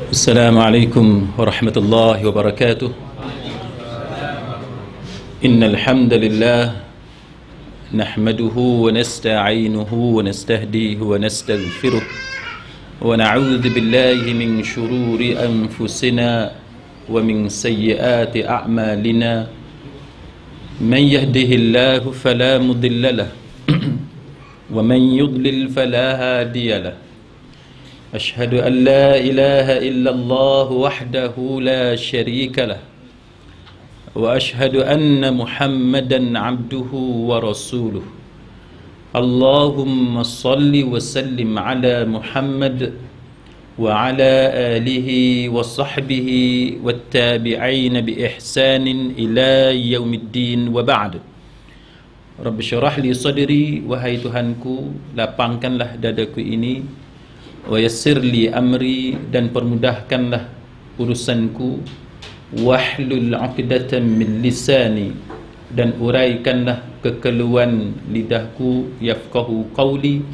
Assalamualaikum warahmatullahi wabarakatuh. Innal hamdalillah nahmaduhu wa nasta'inuhu wa nastahdihi wa nastaghfiruh wa na'udzu billahi min shururi anfusina wa min sayyiati a'malina. Man yahdihillahu fala mudilla lahu wa man yudlil fala hadiya lahu. أشهد أن لا إله إلا الله وحده لا شريك له وأشهد أن محمدا عبده ورسوله. اللهم صل وسلم على محمد وعلى آله وصحبه والتابعين بإحسان إلى يوم الدين وبعد. رب اشرح لي صدري, wahai Tuhanku, lapangkanlah dadaku ini, wa yassir li amri, dan permudahkanlah urusanku, wahlul 'uqdatam min lisani, dan uraikanlah kekeluhan lidahku, yafqahu qawli,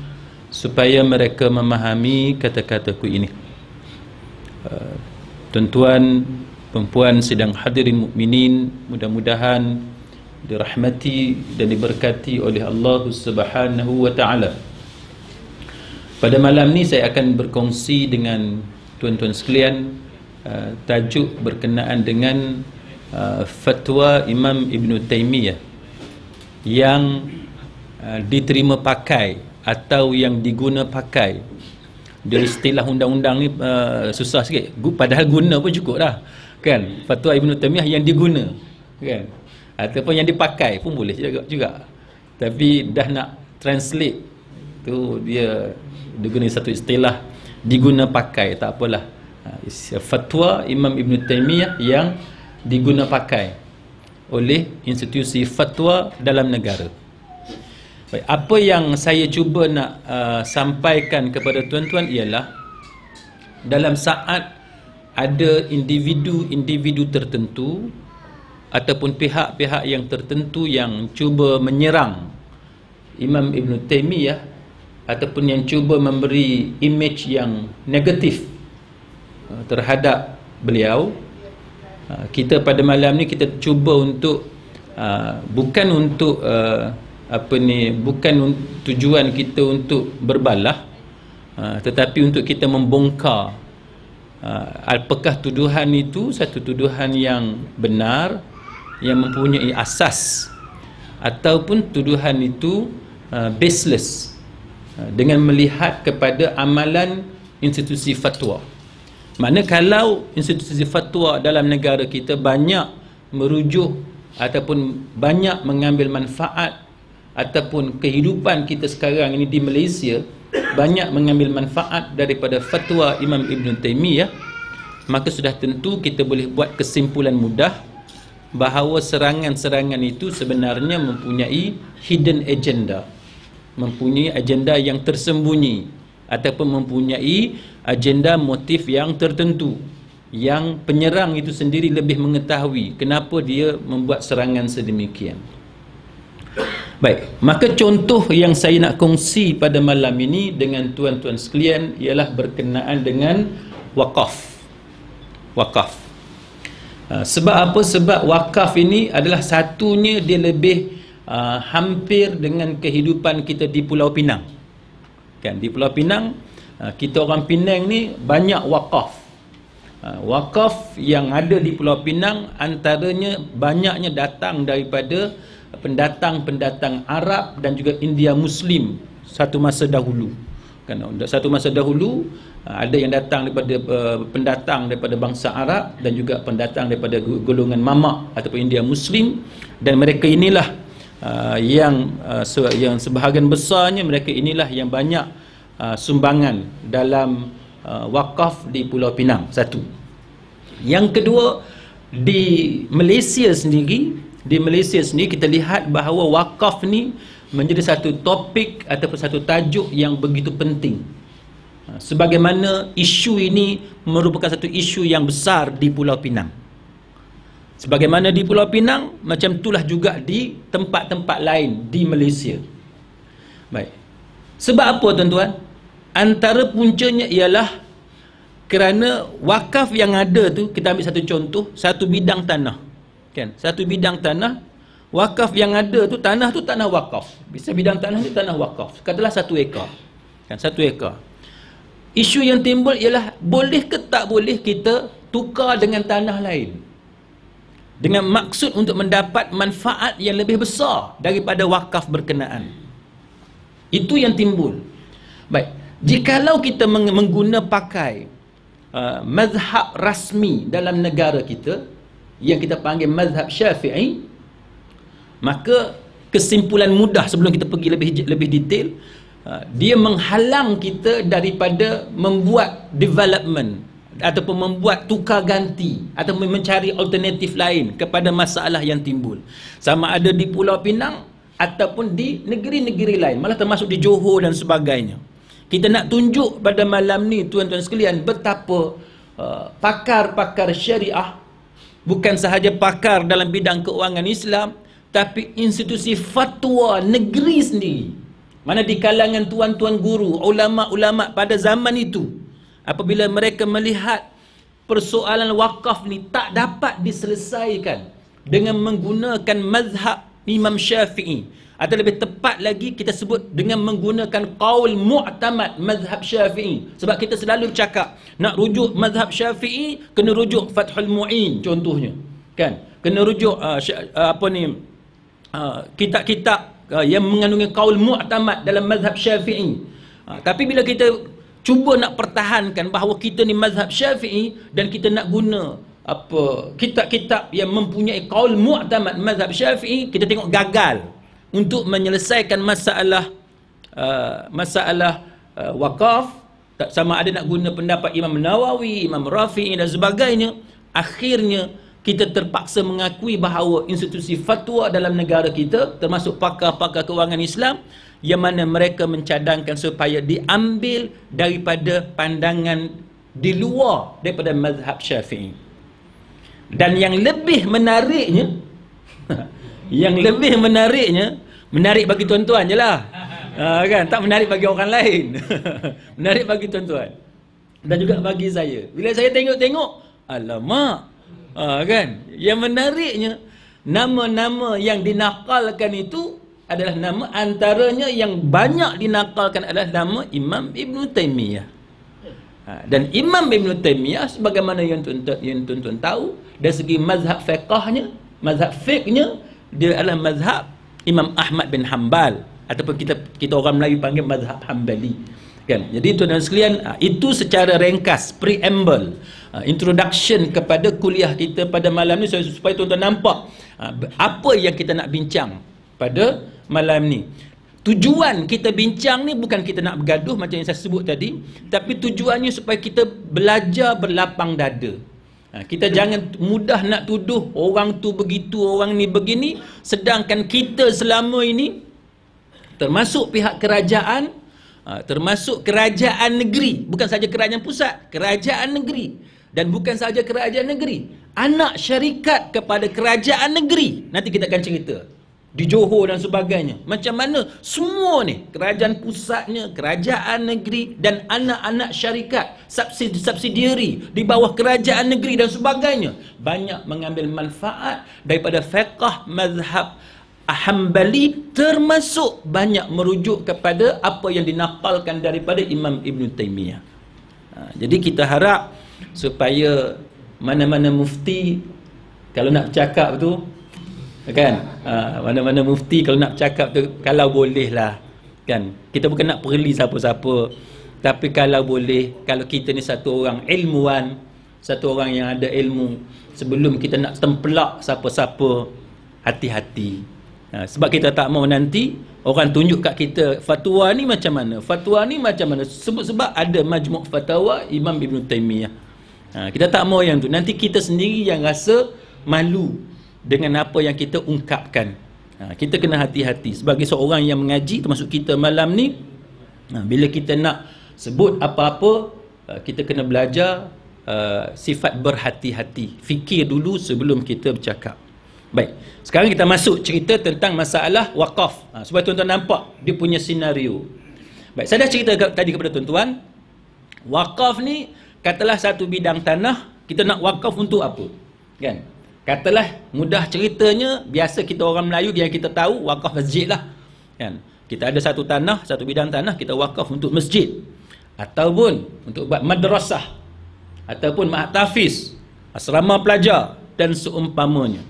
supaya mereka memahami kata-kataku ini. Tuan-tuan, perempuan, sidang hadirin mukminin, mudah-mudahan dirahmati dan diberkati oleh Allah Subhanahu wa taala. Pada malam ni saya akan berkongsi dengan tuan-tuan sekalian tajuk berkenaan dengan fatwa Imam Ibn Taymiyah yang diterima pakai atau yang diguna pakai. Dari istilah undang-undang ni susah sikit, padahal guna pun cukup dah kan. Fatwa Ibn Taymiyah yang diguna kan, ataupun yang dipakai pun boleh juga. Tapi dah nak translate tu dia guna satu istilah diguna pakai, tak apalah. Fatwa Imam Ibn Taymiyah yang diguna pakai oleh institusi fatwa dalam negara. Baik, apa yang saya cuba nak sampaikan kepada tuan-tuan ialah, dalam saat ada individu tertentu ataupun pihak-pihak yang tertentu yang cuba menyerang Imam Ibn Taymiyah ataupun yang cuba memberi image yang negatif terhadap beliau, kita pada malam ni kita cuba untuk bukan untuk bukan tujuan kita untuk berbalah, tetapi untuk kita membongkar apakah tuduhan itu satu tuduhan yang benar, yang mempunyai asas, ataupun tuduhan itu baseless, dengan melihat kepada amalan institusi fatwa. Makna kalau institusi fatwa dalam negara kita banyak merujuk ataupun banyak mengambil manfaat, ataupun kehidupan kita sekarang ini di Malaysia banyak mengambil manfaat daripada fatwa Imam Ibn Taymiyah, maka sudah tentu kita boleh buat kesimpulan mudah bahawa serangan-serangan itu sebenarnya mempunyai hidden agenda, mempunyai agenda yang tersembunyi, ataupun mempunyai agenda motif yang tertentu, yang penyerang itu sendiri lebih mengetahui kenapa dia membuat serangan sedemikian. Baik, maka contoh yang saya nak kongsi pada malam ini dengan tuan-tuan sekalian ialah berkenaan dengan wakaf. Sebab apa? Sebab wakaf ini adalah satunya dia lebih hampir dengan kehidupan kita di Pulau Pinang kan. Di Pulau Pinang, kita orang Penang ni banyak wakaf. Wakaf yang ada di Pulau Pinang antaranya banyaknya datang daripada pendatang-pendatang Arab dan juga India Muslim satu masa dahulu kan. Satu masa dahulu ada yang datang daripada pendatang daripada bangsa Arab dan juga pendatang daripada golongan Mamak ataupun India Muslim, dan mereka inilah yang sebahagian besarnya mereka inilah yang banyak sumbangan dalam wakaf di Pulau Pinang. Satu. Yang kedua, di Malaysia sendiri kita lihat bahawa wakaf ni menjadi satu topik ataupun satu tajuk yang begitu penting. Sebagaimana isu ini merupakan satu isu yang besar di Pulau Pinang. Sebagaimana di Pulau Pinang, macam itulah juga di tempat-tempat lain di Malaysia. Baik. Sebab apa tuan-tuan? Antara puncanya ialah Kerana wakaf yang ada tu, kita ambil satu contoh, satu bidang tanah. Kan? Satu bidang tanah, wakaf yang ada tu, tanah wakaf. Bisa bidang tanah tu tanah wakaf. Katalah 1 ekar. Kan, 1 ekar. Isu yang timbul ialah, boleh ke tak boleh kita tukar dengan tanah lain? Dengan maksud untuk mendapat manfaat yang lebih besar daripada wakaf berkenaan. Itu yang timbul. Baik, jikalau kita pakai mazhab rasmi dalam negara kita, yang kita panggil mazhab Syafi'i, maka kesimpulan mudah sebelum kita pergi lebih detail, dia menghalang kita daripada membuat development ataupun membuat tukar ganti atau mencari alternatif lain kepada masalah yang timbul, sama ada di Pulau Pinang ataupun di negeri-negeri lain, malah termasuk di Johor dan sebagainya. Kita nak tunjuk pada malam ni, tuan-tuan sekalian, betapa pakar-pakar syariah, bukan sahaja pakar dalam bidang keuangan Islam, tapi institusi fatwa negeri sendiri, mana di kalangan tuan-tuan guru, ulama-ulama pada zaman itu, apabila mereka melihat persoalan wakaf ni tak dapat diselesaikan dengan menggunakan mazhab Imam Syafi'i, atau lebih tepat lagi kita sebut dengan menggunakan qaul mu'tamad mazhab Syafi'i. Sebab kita selalu cakap, nak rujuk mazhab Syafi'i kena rujuk Fathul Mu'in contohnya, kan? Kena rujuk kitab-kitab yang mengandungi qaul mu'tamad dalam mazhab Syafi'i. Tapi bila kita cuba nak pertahankan bahawa kita ni mazhab Syafi'i dan kita nak guna kitab-kitab yang mempunyai qaul mu'tamad mazhab Syafi'i, kita tengok gagal untuk menyelesaikan masalah wakaf, sama ada nak guna pendapat Imam Nawawi, Imam Rafi'i dan sebagainya. Akhirnya kita terpaksa mengakui bahawa institusi fatwa dalam negara kita, termasuk pakar-pakar keuangan Islam, yang mana mereka mencadangkan supaya diambil daripada pandangan di luar daripada mazhab Syafi'i. Dan yang lebih menariknya menarik bagi tuan-tuan je lah, kan? Tak menarik bagi orang lain. Menarik bagi tuan-tuan dan juga bagi saya. Bila saya tengok-tengok, alamak, kan? Yang menariknya, nama-nama yang dinakalkan itu adalah nama, antaranya yang banyak dinakalkan adalah nama Imam Ibn Taymiyah. Dan Imam Ibn Taymiyah, sebagaimana yang tuan-tuan tahu, dari segi mazhab fiqahnya, mazhab fiqhnya, dia adalah mazhab Imam Ahmad bin Hanbal, ataupun kita orang Melayu panggil mazhab Hanbali, kan? Jadi tuan-tuan sekalian, itu secara ringkas preamble, introduction kepada kuliah kita pada malam ni, supaya tuan-tuan nampak apa yang kita nak bincang pada malam ni. Tujuan kita bincang ni bukan kita nak bergaduh macam yang saya sebut tadi, tapi tujuannya supaya kita belajar berlapang dada. Kita jangan mudah nak tuduh orang tu begitu, orang ni begini, sedangkan kita selama ini, termasuk pihak kerajaan, termasuk kerajaan negeri, bukan saja kerajaan pusat, kerajaan negeri, dan bukan saja kerajaan negeri, anak syarikat kepada kerajaan negeri, nanti kita akan cerita di Johor dan sebagainya, macam mana semua ni, kerajaan pusatnya, kerajaan negeri, dan anak-anak syarikat subsidiary di bawah kerajaan negeri dan sebagainya, banyak mengambil manfaat daripada fiqh mazhab Hanbali, termasuk banyak merujuk kepada apa yang dinakalkan daripada Imam Ibn Taymiyah. Jadi kita harap supaya mana-mana mufti kalau nak bercakap tu, kan, mana-mana mufti kalau nak bercakap tu, kalau boleh lah, kan, kita bukan nak perli siapa-siapa, tapi kalau boleh, kalau kita ni satu orang ilmuwan, satu orang yang ada ilmu, sebelum kita nak tempelak siapa-siapa, hati-hati. Sebab kita tak mau nanti orang tunjuk kat kita fatwa ni macam mana, fatwa ni macam mana, sebab ada majmuk fatwa Imam Ibn Taymiyah. Kita tak mau yang tu, nanti kita sendiri yang rasa malu dengan apa yang kita ungkapkan. Kita kena hati-hati sebagai seorang yang mengaji, termasuk kita malam ni, bila kita nak sebut apa-apa, kita kena belajar sifat berhati-hati, fikir dulu sebelum kita bercakap. Baik, sekarang kita masuk cerita tentang masalah wakaf, supaya tuan-tuan nampak dia punya senario. Baik, saya dah cerita tadi kepada tuan-tuan, Wakaf ni, katalah satu bidang tanah, kita nak wakaf untuk apa? Kan? Katalah mudah ceritanya, biasa kita orang Melayu yang kita tahu, wakaf masjid lah. Kan? Kita ada satu tanah, satu bidang tanah, kita wakaf untuk masjid. Ataupun untuk buat madrasah. Ataupun ma'had tahfiz, asrama pelajar dan seumpamanya.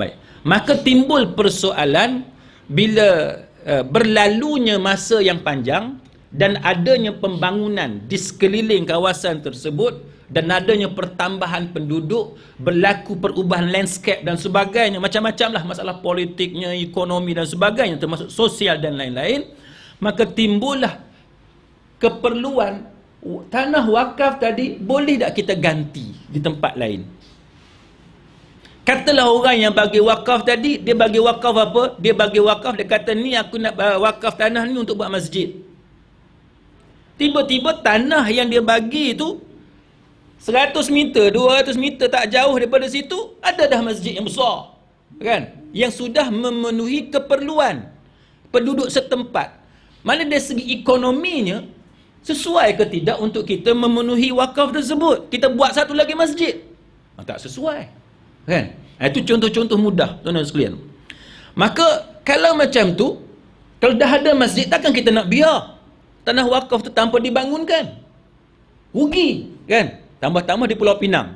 Baik. Maka timbul persoalan bila berlalunya masa yang panjang dan adanya pembangunan di sekeliling kawasan tersebut dan adanya pertambahan penduduk, berlaku perubahan landscape dan sebagainya, macam-macam lah masalah politiknya, ekonomi dan sebagainya, termasuk sosial dan lain-lain, maka timbullah keperluan tanah wakaf tadi boleh tak kita ganti di tempat lain. Katalah orang yang bagi wakaf tadi, dia bagi wakaf apa? Dia bagi wakaf, dia kata ni aku nak wakaf tanah ni untuk buat masjid. Tiba-tiba tanah yang dia bagi itu 100 meter, 200 meter tak jauh daripada situ, ada dah masjid yang besar. Kan? Yang sudah memenuhi keperluan penduduk setempat. Mana dari segi ekonominya, sesuai ke tidak untuk kita memenuhi wakaf tersebut? Kita buat satu lagi masjid. Tak sesuai. Kan? Itu contoh-contoh mudah, tuan-tuan sekalian. Maka kalau macam tu, kalau dah ada masjid, takkan kita nak biar tanah wakaf tu tanpa dibangunkan? Rugi, kan? Tambah-tambah di Pulau Pinang.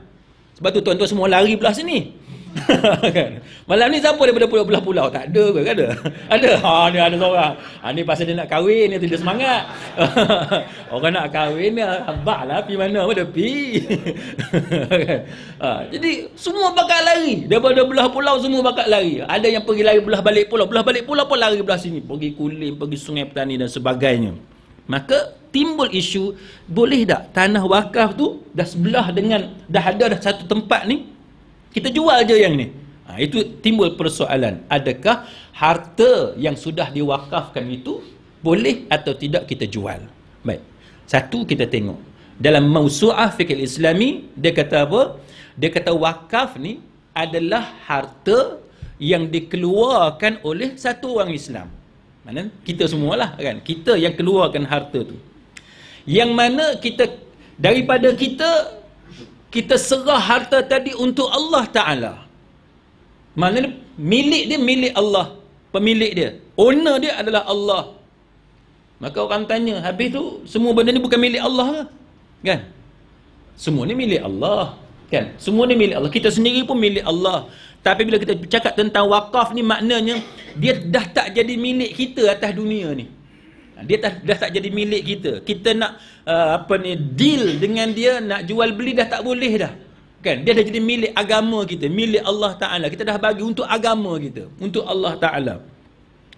Sebab tu tuan-tuan semua lari belah sini. Kan? Malam ni siapa daripada pulau-pulau? Tak ada ke? Ada? Ada? Ni ada seorang. Ni pasal dia nak kahwin, dia semangat. Orang nak kahwin ni, abang lah, pergi mana? Mana pergi? Jadi, semua bakal lari. Daripada belah pulau, semua bakal lari. Ada yang pergi lari belah balik pulau. Belah balik pulau pun lari belah sini. Pergi Kulim, pergi Sungai Petani dan sebagainya. Maka, timbul isu, boleh tak tanah wakaf tu, dah sebelah dengan, dah ada dah satu tempat ni, kita jual je yang ni. Itu timbul persoalan. Adakah harta yang sudah diwakafkan itu boleh atau tidak kita jual? Baik. Satu kita tengok. Dalam Mawsu'ah Fiqh Islami, dia kata apa? Dia kata wakaf ni adalah harta yang dikeluarkan oleh satu orang Islam. Mana? Kita semualah kan. Kita yang keluarkan harta tu. Yang mana kita, daripada kita serah harta tadi untuk Allah Ta'ala. Maknanya milik dia milik Allah. Pemilik dia, owner dia adalah Allah. Maka orang tanya, habis tu semua benda ni bukan milik Allah ke? Kan? Semua ni milik Allah. Kan? Semua ni milik Allah. Kita sendiri pun milik Allah. Tapi bila kita cakap tentang wakaf ni, maknanya dia dah tak jadi milik kita atas dunia ni. Dia dah tak jadi milik kita. Kita nak deal dengan dia, nak jual beli dah tak boleh dah. Kan? Dia dah jadi milik agama kita, milik Allah Ta'ala. Kita dah bagi untuk agama kita, untuk Allah Ta'ala.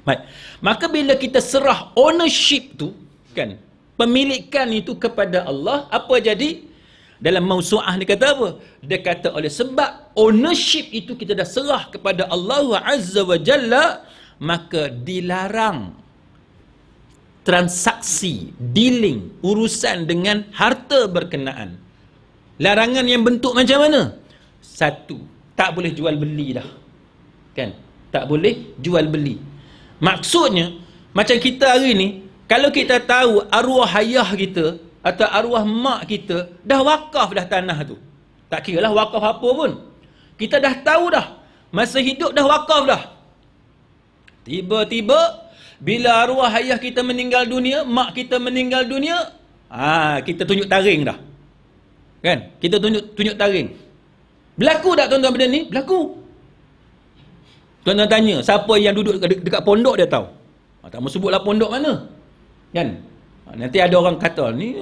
Baik. Maka bila kita serah ownership tu, kan, pemilikan itu kepada Allah, apa jadi? Dalam Mawsu'ah ni kata apa? Dia kata oleh sebab ownership itu kita dah serah kepada Allah Azza wa Jalla, maka dilarang transaksi, dealing, urusan dengan harta berkenaan. Larangan yang bentuk macam mana? Satu, tak boleh jual beli dah. Kan? Tak boleh jual beli. Maksudnya, macam kita hari ni, kalau kita tahu arwah ayah kita atau arwah mak kita dah wakaf dah tanah tu. Tak kira lah wakaf apa pun. Kita dah tahu dah. Masa hidup dah wakaf dah. Tiba-tiba bila arwah ayah kita meninggal dunia, mak kita meninggal dunia, kita tunjuk taring dah. Kan? Kita tunjuk taring. Berlaku tak tuan-tuan benda ni? Berlaku. Tuan-tuan tanya, siapa yang duduk dekat pondok dia tahu. Tak mahu sebutlah pondok mana. Kan? Nanti ada orang kata, ni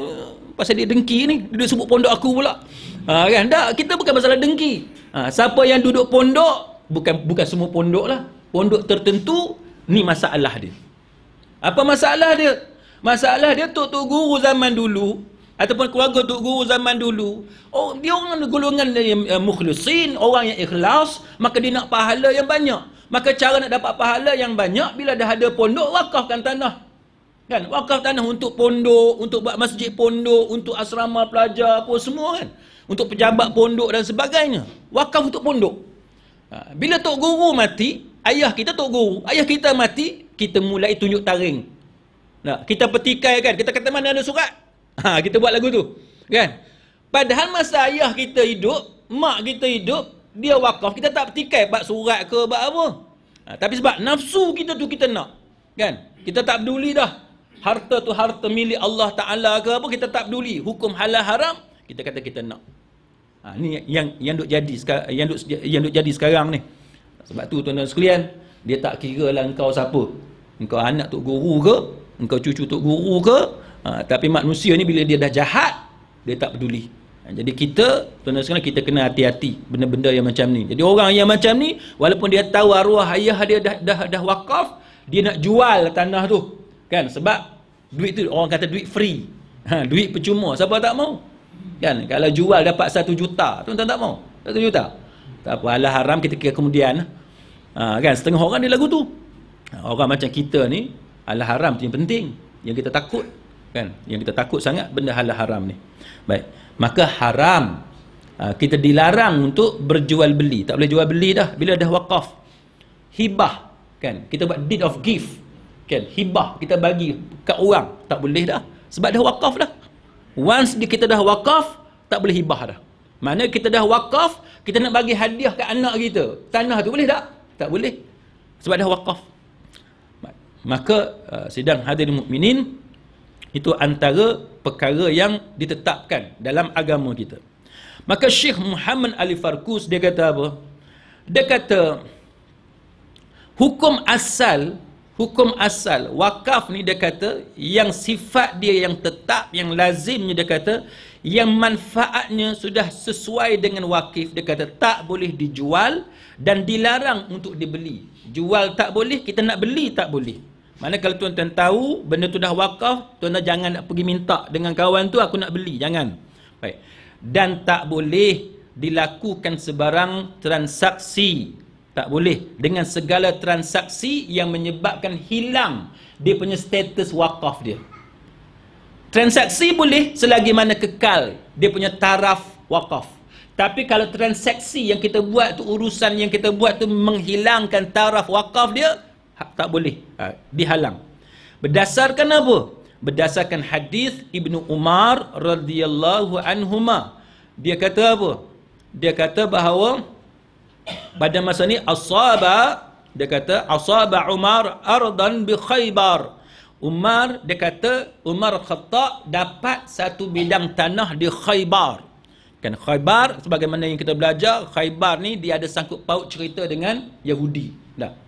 pasal dia dengki ni, dia sebut pondok aku pula. Kan? Tak, kita bukan masalah dengki. Siapa yang duduk pondok, bukan semua pondok lah. Pondok tertentu, ni masalah dia. Apa masalah dia? Masalah dia tok guru zaman dulu ataupun keluarga tok guru zaman dulu, dia orang golongan yang mukhlisin, orang yang ikhlas, maka dia nak pahala yang banyak. Maka cara nak dapat pahala yang banyak, bila dah ada pondok, wakafkan tanah. Kan? Wakaf tanah untuk pondok, untuk buat masjid pondok, untuk asrama pelajar, apa semua kan. Untuk pejabat pondok dan sebagainya. Wakaf untuk pondok. Bila tok guru mati, ayah kita tok guru, ayah kita mati, kita mulai tunjuk taring. Nah, kita petikai kan, kita kata mana ada surat? Kita buat lagu tu. Kan? Padahal masa ayah kita hidup, mak kita hidup, dia wakaf, kita tak petikai bab surat ke bab apa. Tapi sebab nafsu kita tu kita nak. Kan? Kita tak peduli dah. Harta tu harta milik Allah Ta'ala ke apa, kita tak peduli. Hukum halal haram, kita kata kita nak. Ni yang duk jadi yang duk jadi sekarang ni. Sebab tu tuan-tuan sekalian, dia tak kira lah engkau siapa. Engkau anak tok guru ke, engkau cucu tok guru ke, tapi manusia ni bila dia dah jahat, dia tak peduli. Jadi kita, tuan-tuan sekalian, kita kena hati-hati benda-benda yang macam ni. Jadi orang yang macam ni, walaupun dia tahu arwah ayah dia dah wakaf, dia nak jual tanah tu. Kan? Sebab duit tu, orang kata duit free. Duit percuma, siapa tak mau? Kan? Kalau jual dapat 1 juta, tuan-tuan tak mau? 1 juta. Tak apa, halal haram kita kira kemudian. Kan? Setengah orang dia lagu tu. Orang macam kita ni, halal haram tu yang penting. Yang kita takut. Kan? Yang kita takut sangat benda halal haram ni. Baik. Maka haram, kita dilarang untuk berjual beli. Tak boleh jual beli dah bila dah wakaf. Hibah, kan? Kita buat deed of gift, kan? Hibah, kita bagi kat orang, tak boleh dah. Sebab dah wakaf dah. Once kita dah wakaf, tak boleh hibah dah. Mana kita dah wakaf, kita nak bagi hadiah kat anak kita, tanah tu boleh tak? Tak boleh. Sebab dah wakaf. Maka sidang hadirin mukminin, itu antara perkara yang ditetapkan dalam agama kita. Maka Syekh Muhammad Ali Farkus, dia kata apa? Dia kata hukum asal wakaf ni, dia kata yang sifat dia yang tetap, yang lazimnya, dia kata yang manfaatnya sudah sesuai dengan wakif, dia kata tak boleh dijual dan dilarang untuk dibeli. Jual tak boleh, kita nak beli tak boleh. Mana kalau tuan-tuan tahu benda tu dah wakaf, tuan-tuan jangan nak pergi minta dengan kawan tu, aku nak beli, jangan. Baik. Dan tak boleh dilakukan sebarang transaksi. Tak boleh dengan segala transaksi yang menyebabkan hilang dia punya status wakaf dia. Transaksi boleh selagi mana kekal dia punya taraf wakaf. Tapi kalau transaksi yang kita buat tu, urusan yang kita buat tu menghilangkan taraf wakaf dia, tak boleh, dihalang. Berdasarkan apa? Berdasarkan hadis Ibnu Umar radhiyallahu anhuma. Dia kata apa? Dia kata bahawa pada masa ni dia kata asaba Umar ardan bi Khaybar. Umar, dia kata Umar Khattab dapat satu bidang tanah di Khaybar. Kan Khaybar, sebagaimana yang kita belajar, Khaybar ni dia ada sangkut paut cerita dengan Yahudi.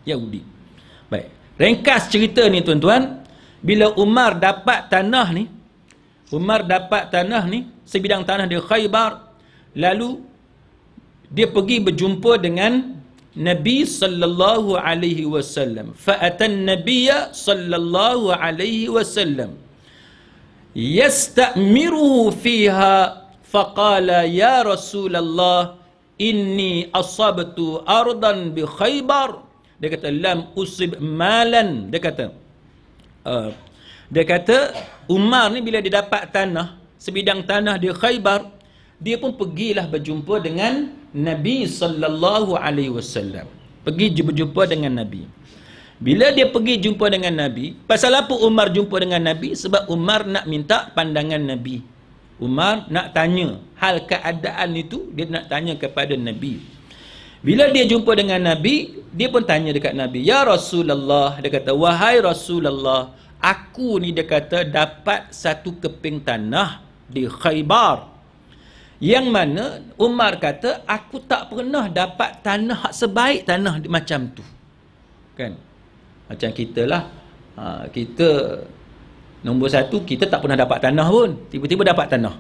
Yahudi. Baik, ringkas cerita ni tuan-tuan, bila Umar dapat tanah ni, sebidang tanah di Khaybar, lalu dia pergi berjumpa dengan Nabi sallallahu alaihi wasallam. Fa'atan Nabiyya sallallahu alaihi wasallam yasta'miru fiha faqala ya Rasulullah inni asabtu ardan bi Khaybar. Dia kata lam usib malan. Dia kata Umar ni bila dia dapat tanah, sebidang tanah di Khaybar, dia pun pergilah berjumpa dengan Nabi sallallahu alaihi wasallam. Pergi berjumpa dengan Nabi. Bila dia pergi jumpa dengan Nabi, pasal apa Umar jumpa dengan Nabi? Sebab Umar nak minta pandangan Nabi. Umar nak tanya hal keadaan itu, dia nak tanya kepada Nabi. Bila dia jumpa dengan Nabi, dia pun tanya dekat Nabi, ya Rasulullah, dia kata wahai Rasulullah, aku ni, dia kata dapat satu keping tanah di Khaybar, yang mana Umar kata aku tak pernah dapat tanah sebaik tanah macam tu. Kan? Macam kita lah, kita nombor satu, kita tak pernah dapat tanah pun, tiba-tiba dapat tanah.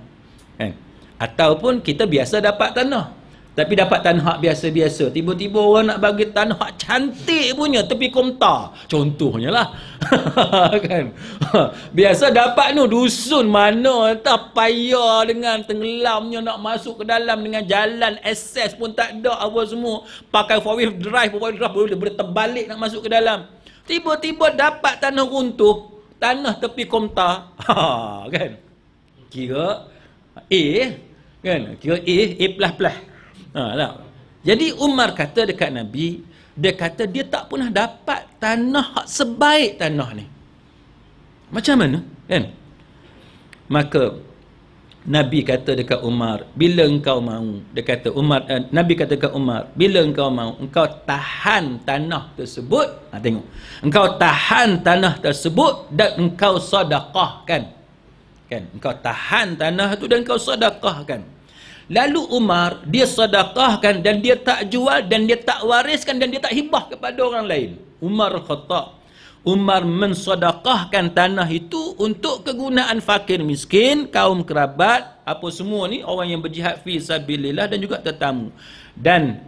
Kan? Ataupun kita biasa dapat tanah, tapi dapat tanah biasa-biasa, tiba-tiba orang nak bagi tanah cantik punya tepi Komtar contohnya lah. Kan? Biasa dapat tu dusun mana tak payah dengan tenggelamnya nak masuk ke dalam, dengan jalan akses pun tak ada apa semua, pakai 4-wheel drive boleh terbalik nak masuk ke dalam. Tiba-tiba dapat tanah runtuh, tanah tepi Komtar. Kan? Kira A, kan? Kira A++. Jadi Umar kata dekat Nabi, dia kata dia tak pernah dapat tanah sebaik tanah ni. Macam mana? Kan? Maka Nabi kata dekat Umar, bila engkau mahu, dia kata Nabi kata dekat Umar, bila engkau mahu, engkau tahan tanah tersebut, tengok, engkau tahan tanah tersebut dan engkau sedekahkan, kan, engkau tahan tanah itu dan engkau sedekahkan. Lalu Umar, dia sedekahkan dan dia tak jual dan dia tak wariskan dan dia tak hibah kepada orang lain. Umar Khattab, Umar mensedekahkan tanah itu untuk kegunaan fakir miskin, kaum kerabat, apa semua ni, orang yang berjihad fi sabilillah dan juga tetamu. Dan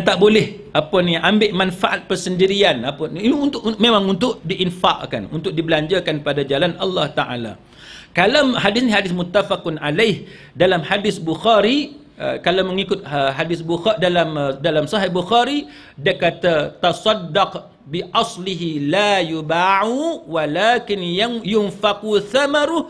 tak boleh ambil manfaat persendirian, ini memang untuk diinfakkan, untuk dibelanjakan pada jalan Allah Taala. Kalau hadis ni hadis muttafaqun alaih, dalam hadis Bukhari, kalau mengikut hadis Bukhari, dalam Sahih Bukhari, dia kata tasaddaq bi aslihi la yuba'u walakin yunfaqu thamaru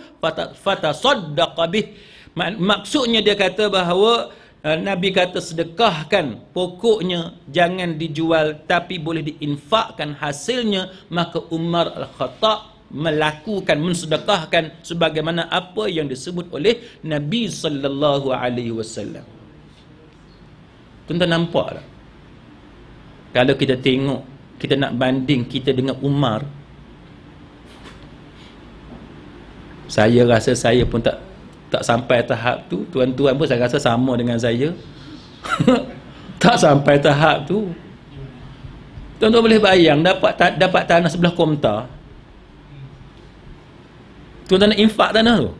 fatasaddaqa bih. Maksudnya dia kata bahawa Nabi kata sedekahkan pokoknya jangan dijual tapi boleh diinfakkan hasilnya. Maka Umar Al-Khattab melakukan, mensedekahkan sebagaimana apa yang disebut oleh Nabi sallallahu alaihi wasallam. Tuan-tuan nampak tak? Kalau kita tengok, kita nak banding kita dengan Umar, saya rasa saya pun tak sampai tahap tu. Tuan-tuan pun saya rasa sama dengan saya. Tak sampai tahap tu. Tuan-tuan boleh bayang dapat tanah sebelah Komtar, tuan-tuan nak infak tanah tu,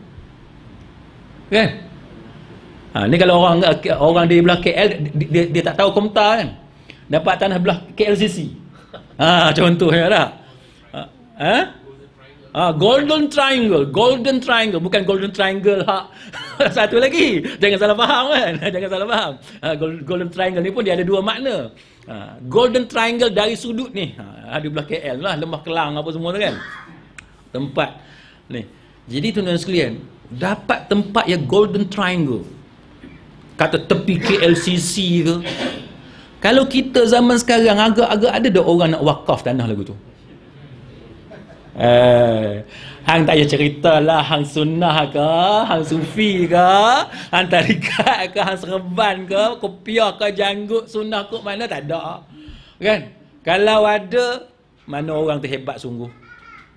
kan? Ni kalau orang di belah KL, dia tak tahu Komtar kan, dapat tanah belah KLCC. Contohnya tak? Golden Triangle, bukan Golden Triangle satu lagi, jangan salah faham kan. Jangan salah faham. Golden Triangle ni pun dia ada dua makna. Golden Triangle dari sudut ni, ada belah KL lah, Lembah Kelang apa semua tu kan, tempat ni. Jadi tuan-tuan sekalian, dapat tempat yang Golden Triangle, kata tepi KLCC ke. Kalau kita zaman sekarang, agak-agak ada dah orang nak wakaf tanah lagu tu. Hang tak payah cerita lah, hang sunnah ke, hang sufi ke, hang tarikat ke, hang serban ke, kopiah ke, janggut, sunnah ke, mana tak ada. Kan? Kalau ada, mana orang tu hebat sungguh.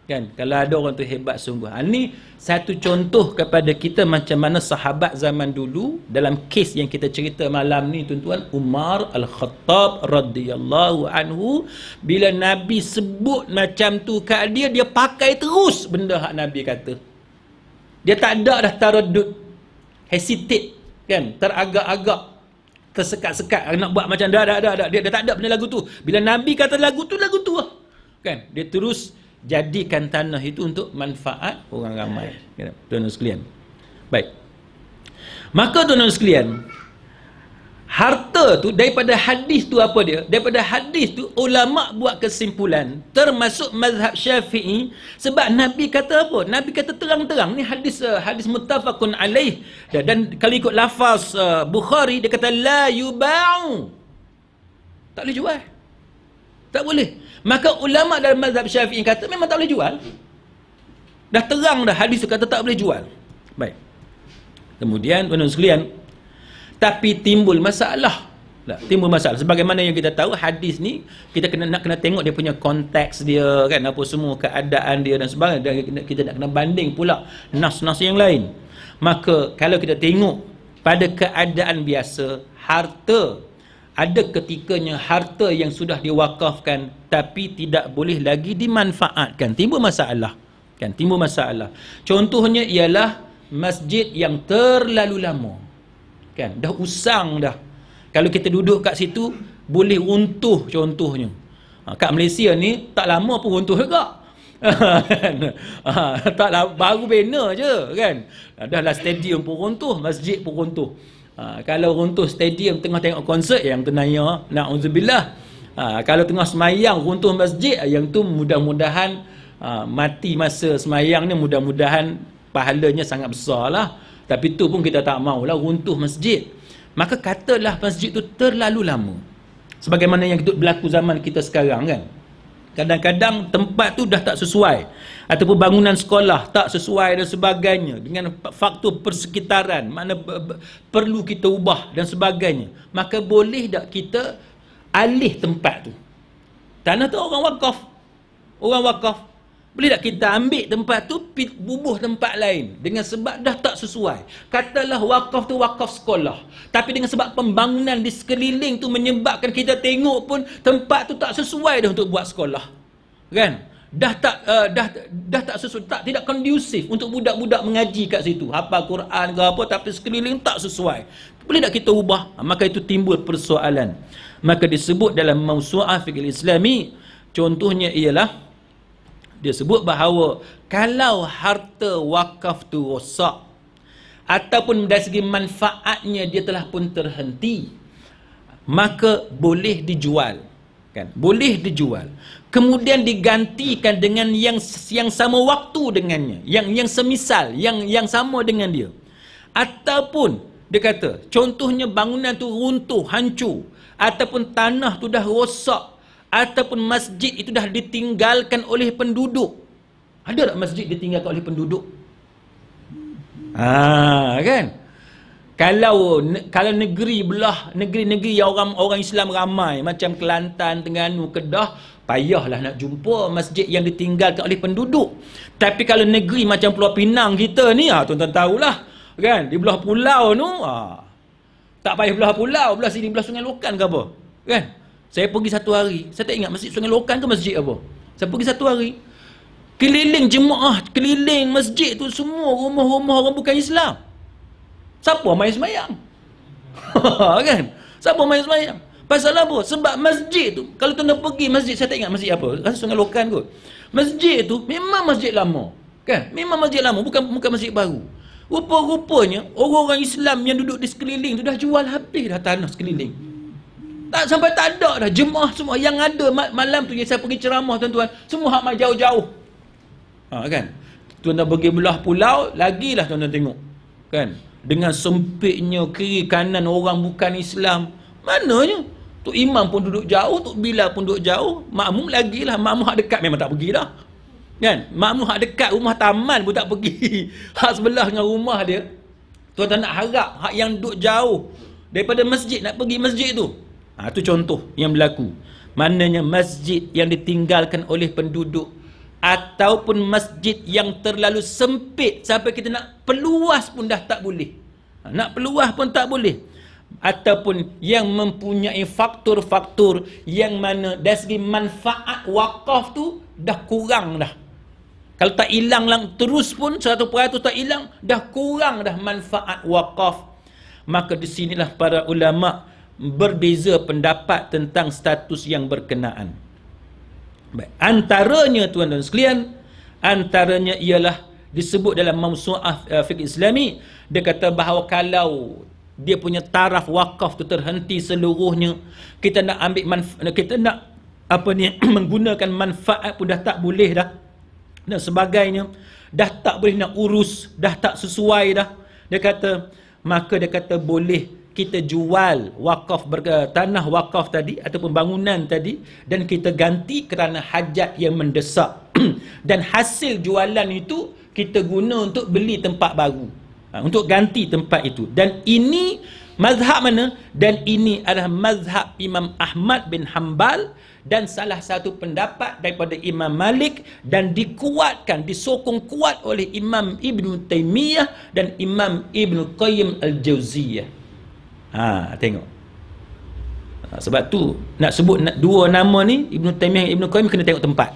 Kan? Kalau ada orang tu hebat sungguh. Ini satu contoh kepada kita macam mana sahabat zaman dulu, dalam kes yang kita cerita malam ni tuan-tuan, Umar Al-Khattab radhiyallahu anhu, bila Nabi sebut macam tu kat dia, dia pakai terus benda hak Nabi kata. Dia tak ada dah taraddud, hesitate, kan, teragak-agak, tersekat-sekat nak buat macam dah. Dia tak ada benda lagu tu. Bila Nabi kata lagu tu lah. Kan? Dia terus jadikan tanah itu untuk manfaat orang ramai. Tuan-tuan sekalian, baik, maka tuan-tuan sekalian, harta tu daripada hadis tu apa dia? Daripada hadis tu ulama buat kesimpulan, termasuk mazhab Syafi'i, sebab Nabi kata apa? Nabi kata terang-terang, ni hadis muttafaqun alaih, dan kalau ikut lafaz Bukhari, dia kata la yuba'u, tak boleh jual, tak boleh. Maka ulama dalam mazhab Syafi'i kata memang tak boleh jual. Dah terang dah hadis tu kata tak boleh jual. Baik. Kemudian tuan-tuan sekalian, tapi timbul masalah. Timbul masalah. Sebagaimana yang kita tahu, hadis ni kita kena tengok dia punya konteks dia, kan, apa semua keadaan dia dan sebagainya. Dan kita nak kena banding pula nas-nas yang lain. Maka kalau kita tengok pada keadaan biasa, harta, ada ketikanya harta yang sudah diwakafkan tapi tidak boleh lagi dimanfaatkan, timbul masalah, kan, timbul masalah. Contohnya ialah masjid yang terlalu lama, kan, dah usang dah. Kalau kita duduk kat situ boleh runtuh contohnya. Kat Malaysia ni tak lama pun runtuh juga. Tak lama, baru bina je, kan. Dahlah stadium pun runtuh, masjid pun runtuh. Kalau runtuh stadium tengah tengok konsert, yang tu naya, na'udzubillah. Kalau tengah semayang runtuh masjid, yang tu mudah-mudahan mati masa semayang ni, mudah-mudahan pahalanya sangat besar lah. Tapi tu pun kita tak maulah runtuh masjid. Maka katalah masjid tu terlalu lama, sebagaimana yang berlaku zaman kita sekarang, kan. Kadang-kadang tempat tu dah tak sesuai, ataupun bangunan sekolah tak sesuai dan sebagainya, dengan faktor persekitaran, mana perlu kita ubah dan sebagainya. Maka boleh tak kita alih tempat tu? Tanah tu orang wakaf, boleh tak kita ambil tempat tu, bubuh tempat lain dengan sebab dah tak sesuai? Katalah wakaf tu wakaf sekolah, tapi dengan sebab pembangunan di sekeliling tu menyebabkan kita tengok pun tempat tu tak sesuai dah untuk buat sekolah, kan? Dah tak sesuai, tidak kondusif untuk budak-budak mengaji kat situ, hafal Quran ke apa, tapi sekeliling tak sesuai. Boleh tak kita ubah? Maka itu timbul persoalan. Maka disebut dalam Mawsu'ah Fiqh Islami, contohnya ialah dia sebut bahawa kalau harta wakaf tu rosak ataupun dari segi manfaatnya dia telah pun terhenti, maka boleh dijual, kan? Boleh dijual, kemudian digantikan dengan yang sama waktu dengannya, yang semisal, yang sama dengan dia. Ataupun dia kata contohnya bangunan tu runtuh, hancur, ataupun tanah tu dah rosak, ataupun masjid itu dah ditinggalkan oleh penduduk. Ada tak masjid ditinggalkan oleh penduduk? Kan? Kalau negeri-negeri yang orang Islam ramai, macam Kelantan, Terengganu, Kedah, payahlah nak jumpa masjid yang ditinggalkan oleh penduduk. Tapi kalau negeri macam Pulau Pinang kita ni, tuan-tuan tahulah, kan? Di belah pulau tu, tak payah belah pulau, belah sini, belah Sungai Lokan ke apa, kan? Saya pergi satu hari, saya tak ingat masjid Sungai Lokan ke masjid apa. Saya pergi satu hari, keliling jemaah, keliling masjid tu semua rumah-rumah orang bukan Islam. Siapa main semayang? Kan? Siapa main semayang? Pasal apa? Sebab masjid tu, kalau tuan pergi masjid, saya tak ingat masjid apa, Sungai Lokan kot. Masjid tu memang masjid lama, kan? Memang masjid lama, bukan masjid baru. Rupa-rupanya orang-orang Islam yang duduk di sekeliling tu dah jual habis dah tanah sekeliling. Tak sampai tak ada dah. Jemaah semua yang ada malam tu yang saya pergi ceramah, tuan-tuan, semua hak mai jauh-jauh. Kan? Tuan-tuan pergi belah pulau, lagilah tuan-tuan tengok, kan? Dengan sempitnya kiri kanan orang bukan Islam. Mananya? Tok Imam pun duduk jauh, Tok Bilal pun duduk jauh, makmum lagilah, makmum hak dekat memang tak pergi dah. Kan? Makmum hak dekat rumah taman pun tak pergi. Hak sebelah dengan rumah dia, tuan-tuan nak harap hak yang duduk jauh daripada masjid nak pergi masjid tu. Itu contoh yang berlaku. Maknanya masjid yang ditinggalkan oleh penduduk, ataupun masjid yang terlalu sempit sampai kita nak peluas pun dah tak boleh. Nak peluas pun tak boleh. Ataupun yang mempunyai faktor-faktor yang mana dari segi manfaat wakaf tu dah kurang dah. Kalau tak hilang lang terus pun 100% tak hilang, dah kurang dah manfaat wakaf. Maka di sinilah para ulama berbeza pendapat tentang status yang berkenaan. Baik. Antaranya tuan-tuan sekalian, antaranya ialah disebut dalam Mawsu'ah Fiqh Islami, dia kata bahawa kalau dia punya taraf wakaf tu terhenti seluruhnya, kita nak ambil kita nak menggunakan manfaat pun dah tak boleh dah, dan sebagainya, dah tak boleh nak urus, dah tak sesuai dah. Dia kata, maka dia kata boleh kita jual tanah wakaf tadi ataupun bangunan tadi, dan kita ganti kerana hajat yang mendesak. Dan hasil jualan itu kita guna untuk beli tempat baru, untuk ganti tempat itu. Dan ini mazhab mana? Dan ini adalah mazhab Imam Ahmad bin Hanbal dan salah satu pendapat daripada Imam Malik, dan dikuatkan, disokong kuat oleh Imam Ibn Taymiyah dan Imam Ibn Qayyim Al-Jawziyah. Tengok. Sebab tu nak sebut dua nama ni, Ibn Taymiyah dan Ibn Qayyim, kena tengok tempat.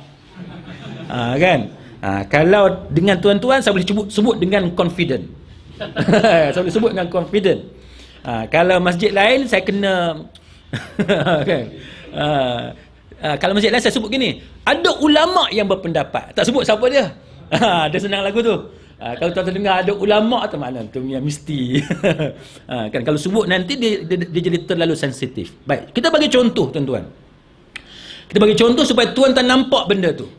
Kan? Kalau dengan tuan-tuan saya boleh sebut dengan confident. Saya boleh sebut dengan confident. Kalau masjid lain saya kena kan? Kalau masjid lain saya sebut gini, ada ulama yang berpendapat, tak sebut siapa dia. Dia senang lagu tu. Kalau tuan-tuan dengar ada ulama atau mana tu yang mesti kan, kalau sebut nanti dia jadi terlalu sensitif. Baik, kita bagi contoh tuan-tuan. Kita bagi contoh supaya tuan-tuan nampak benda tu.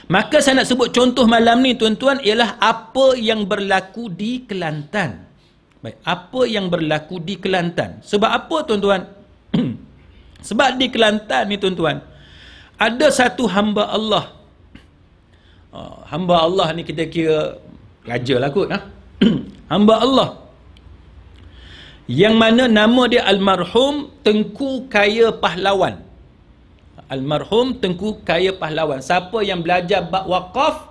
Maka saya nak sebut contoh malam ni tuan-tuan ialah apa yang berlaku di Kelantan. Baik, apa yang berlaku di Kelantan. Sebab apa tuan-tuan? Sebab di Kelantan ni tuan-tuan, ada satu hamba Allah. Hamba Allah ni kita kira raja lah kot. Hamba Allah yang mana nama dia almarhum Tengku Kaya Pahlawan. Almarhum Tengku Kaya Pahlawan. Siapa yang belajar bab wakaf,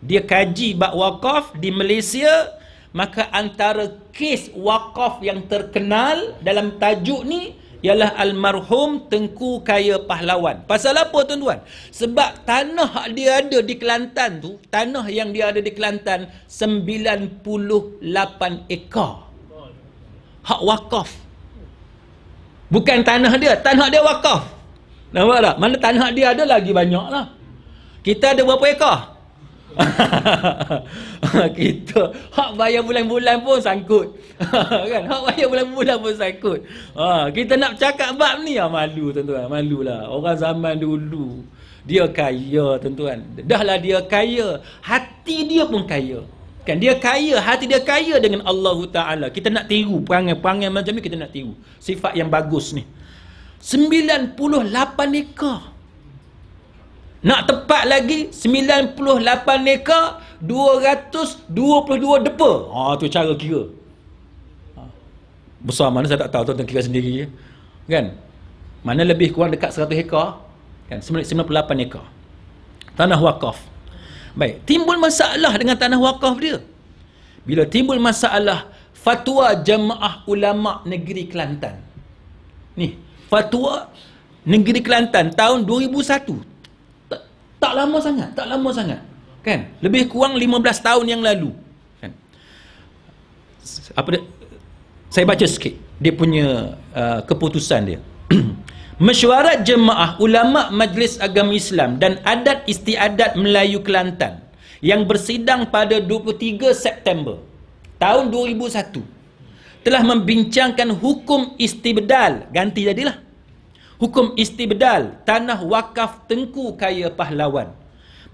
dia kaji bab wakaf di Malaysia, maka antara kes wakaf yang terkenal dalam tajuk ni ialah almarhum Tengku Kaya Pahlawan. Pasal apa tuan-tuan? Sebab tanah dia ada di Kelantan tu, tanah yang dia ada di Kelantan 98 ekar. Hak wakaf. Bukan tanah dia wakaf. Nampak tak? Mana tanah dia ada lagi banyak lah. Kita ada berapa ekar? Kita hak bayar bulan-bulan pun sangkut. Kan? Hak bayar bulan-bulan pun sangkut. Kita nak cakap bab ni, malu tuan-tuan. Malulah. Orang zaman dulu dia kaya tuan-tuan. Dahlah dia kaya, hati dia pun kaya. Kan dia kaya, hati dia kaya dengan Allah Ta'ala. Kita nak tiru perangai-perangai macam ni, kita nak tiru sifat yang bagus ni. 98 ekar. Nak tepat lagi 98 ekar 222 depa. Tu cara kira. Besar mana saya tak tahu, tuan-tuan kira sendiri. Kan? Mana lebih kurang dekat 100 ekar. Kan? 98 ekar. Tanah wakaf. Baik, timbul masalah dengan tanah wakaf dia. Bila timbul masalah, fatwa Jemaah Ulama Negeri Kelantan. Ni, fatwa Negeri Kelantan tahun 2001. Tak lama sangat. Kan? Lebih kurang 15 tahun yang lalu. Kan? Saya baca sikit dia punya keputusan dia. Mesyuarat Jemaah Ulama Majlis Agama Islam dan Adat Istiadat Melayu Kelantan yang bersidang pada 23 September tahun 2001 telah membincangkan hukum istibdal, ganti jadilah, hukum istibdal tanah wakaf Tengku Kaya Pahlawan.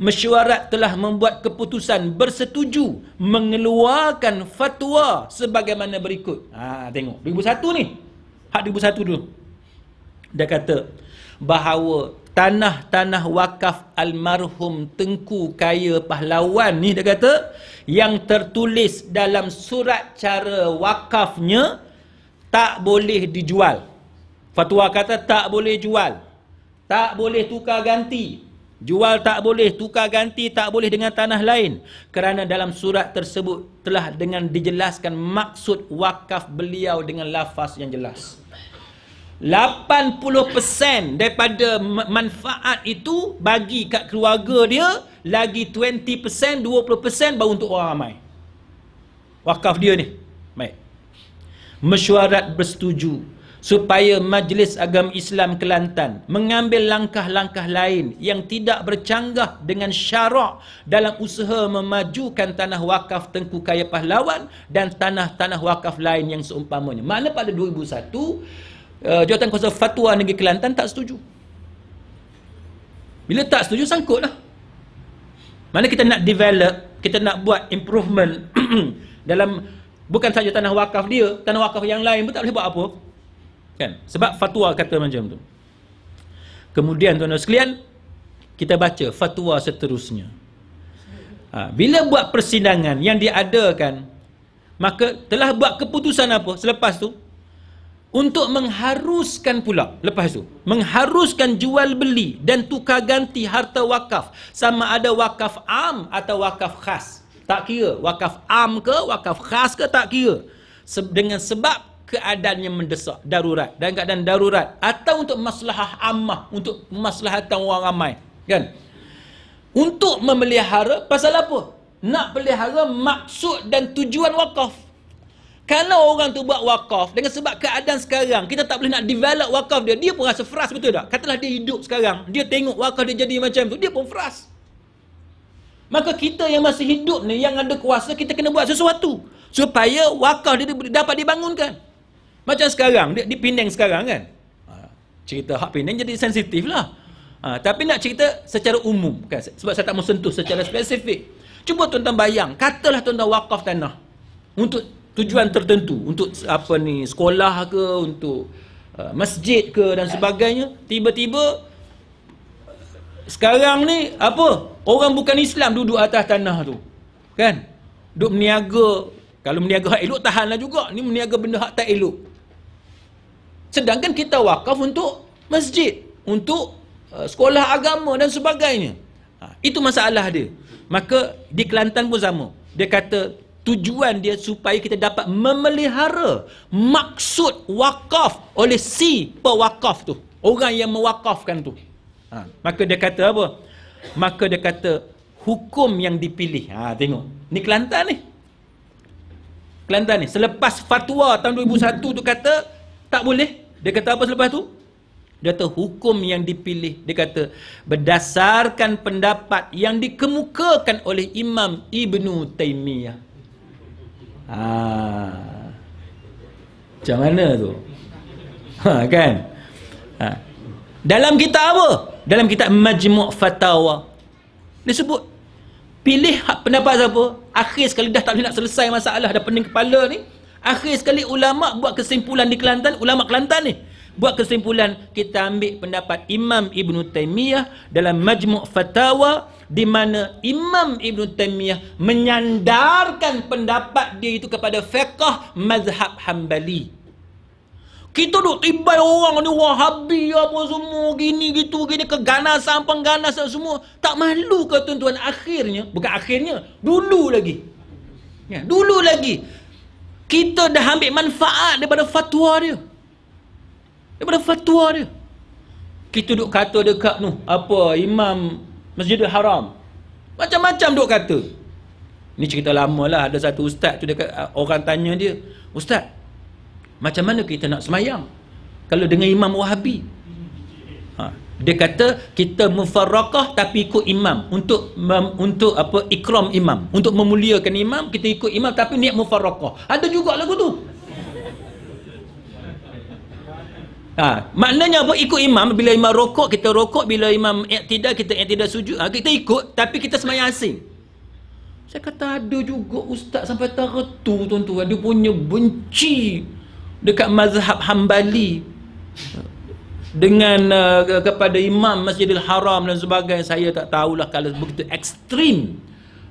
Mesyuarat telah membuat keputusan bersetuju mengeluarkan fatwa sebagaimana berikut. Tengok 2001 ni. Hak 2001 dulu. Dia kata bahawa tanah-tanah wakaf almarhum Tengku Kaya Pahlawan ni, dia kata, yang tertulis dalam surat cara wakafnya tak boleh dijual. Fatwa kata tak boleh jual, tak boleh tukar ganti. Jual tak boleh, tukar ganti tak boleh dengan tanah lain, kerana dalam surat tersebut telah dengan dijelaskan maksud wakaf beliau dengan lafaz yang jelas. 80% daripada manfaat itu bagi kat keluarga dia, lagi 20%, 20% baru untuk orang ramai. Wakaf dia ni. Baik. Mesyuarat bersetuju supaya Majlis Agama Islam Kelantan mengambil langkah-langkah lain yang tidak bercanggah dengan syarak dalam usaha memajukan tanah wakaf Tengku Kaya Pahlawan dan tanah-tanah wakaf lain yang seumpamanya. Makna pada 2001 Jawatan Kuasa Fatwa Negeri Kelantan tak setuju. Bila tak setuju, sangkut lah. Mana kita nak develop, kita nak buat improvement dalam, bukan saja tanah wakaf dia, tanah wakaf yang lain pun tak boleh buat apa. Kan? Sebab fatwa kata macam tu. Kemudian tuan-tuan sekalian, kita baca fatwa seterusnya. Bila buat persidangan yang diadakan, maka telah buat keputusan apa selepas tu? Untuk mengharuskan pula, lepas tu, mengharuskan jual beli dan tukar ganti harta wakaf, sama ada wakaf am atau wakaf khas. Tak kira wakaf am ke, wakaf khas ke, tak kira. Dengan sebab keadaan yang mendesak, darurat, dan keadaan darurat, atau untuk maslahah ammah, untuk maslahatan orang ramai, kan? Untuk memelihara, pasal apa? Nak pelihara maksud dan tujuan wakaf. Kalau orang tu buat wakaf dengan sebab keadaan sekarang, kita tak boleh nak develop wakaf dia, dia pun rasa frust, betul tak? Katalah dia hidup sekarang, dia tengok wakaf dia jadi macam tu, dia pun frust. Maka kita yang masih hidup ni, yang ada kuasa, kita kena buat sesuatu supaya wakaf dia dapat dibangunkan. Macam sekarang, di Penang sekarang kan, cerita hak Penang jadi sensitif lah. Tapi nak cerita secara umum kan, sebab saya tak mau sentuh secara spesifik. Cuba tuan-tuan bayang, katalah tuan-tuan wakaf tanah untuk tujuan tertentu, untuk apa ni, sekolah ke, untuk masjid ke dan sebagainya. Tiba-tiba sekarang ni apa? Orang bukan Islam duduk atas tanah tu. Kan? Duk meniaga. Kalau meniaga hak elok tahanlah juga. Ni meniaga benda hak tak elok. Sedangkan kita wakaf untuk masjid, untuk sekolah agama dan sebagainya. Itu masalah dia. Maka di Kelantan pun sama. Dia kata tujuan dia supaya kita dapat memelihara maksud wakaf oleh si pewakaf tu, orang yang mewakafkan tu. Maka dia kata apa? Maka dia kata hukum yang dipilih. Tengok. Ni Kelantan ni. Kelantan ni. Selepas fatwa tahun 2001 tu kata tak boleh. Dia kata apa selepas tu? Dia kata hukum yang dipilih. Dia kata berdasarkan pendapat yang dikemukakan oleh Imam Ibnu Taimiyah. Macam mana tu? Kan? Dalam kitab apa? Dalam kitab Majmu' Fatawa. Dia sebut pilih hak pendapat siapa? Akhir sekali dah tak boleh nak selesai masalah, dah pening kepala ni. Akhir sekali ulama buat kesimpulan di Kelantan, ulama Kelantan ni buat kesimpulan, kita ambil pendapat Imam Ibnu Taimiyah dalam Majmu' Fatawa, di mana Imam Ibnu Taimiyah menyandarkan pendapat dia itu kepada fiqh mazhab Hambali. Kita duk tibai orang ni Wahabi apa semua gini gitu gini, keganasan pengganasan semua. Tak malu ke tuan-tuan? Akhirnya, bukan akhirnya, dulu lagi. Ya, dulu lagi kita dah ambil manfaat daripada fatwa dia. Daripada fatwa dia. Kita duk kata dekat tu apa Imam Masjidil Haram. Macam-macam duk kata. Ni cerita lama lah. Ada satu ustaz tu dekat, orang tanya dia, "Ustaz, macam mana kita nak semayang kalau dengan imam Wahabi?" Dia kata kita mufarraqah tapi ikut imam untuk apa, ikram imam, untuk memuliakan imam, kita ikut imam tapi niat mufarraqah. Ada juga lagu tu. Maknanya apa? Ikut imam. Bila imam rokok kita rokok, bila imam i'tidal kita i'tidal sujud. Kita ikut tapi kita semayang asing. Saya kata ada juga ustaz sampai tara tu tuan-tuan, dia punya benci dekat mazhab Hambali dengan kepada Imam Masjidil Haram dan sebagainya. Saya tak tahulah kalau begitu ekstrim.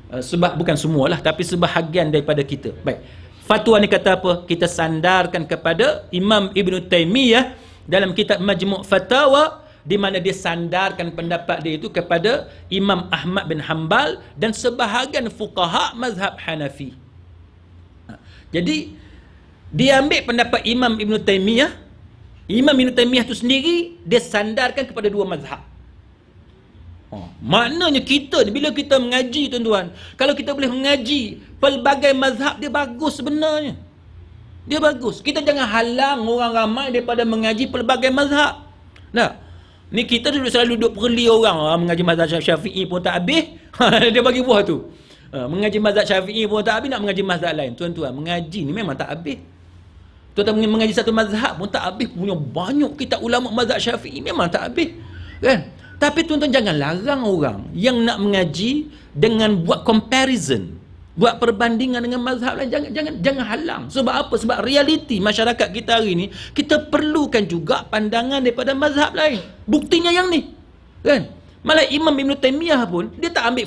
Sebab bukan semualah, tapi sebahagian daripada kita. Baik. Fatwa ni kata apa? Kita sandarkan kepada Imam Ibnu Taimiyah dalam kitab Majmu' Fatawa, di mana dia sandarkan pendapat dia itu kepada Imam Ahmad bin Hanbal dan sebahagian fuqaha mazhab Hanafi. Jadi dia ambil pendapat Imam Ibnu Taimiyah. Imam Ibnu Taimiyah itu sendiri dia sandarkan kepada dua mazhab. Maknanya kita bila kita mengaji tuan-tuan, kalau kita boleh mengaji pelbagai mazhab, dia bagus sebenarnya. Dia bagus. Kita jangan halang orang ramai daripada mengaji pelbagai mazhab. Nah, ni kita selalu duduk perli orang mengaji mazhab Syafi'i pun tak habis. Dia bagi buah tu. Mengaji mazhab Syafi'i pun tak habis, nak mengaji mazhab lain. Tuan-tuan, mengaji ni memang tak habis. Tuan-tuan mengaji satu mazhab pun tak habis. Punya banyak kitab ulama mazhab Syafi'i memang tak habis. Kan? Tapi tuan-tuan jangan larang orang yang nak mengaji dengan buat comparison, buat perbandingan dengan mazhab lain. Jangan halang. Sebab apa? Sebab realiti masyarakat kita hari ni, kita perlukan juga pandangan daripada mazhab lain. Buktinya yang ni. Kan? Malah Imam Ibn Taimiyah pun dia tak ambil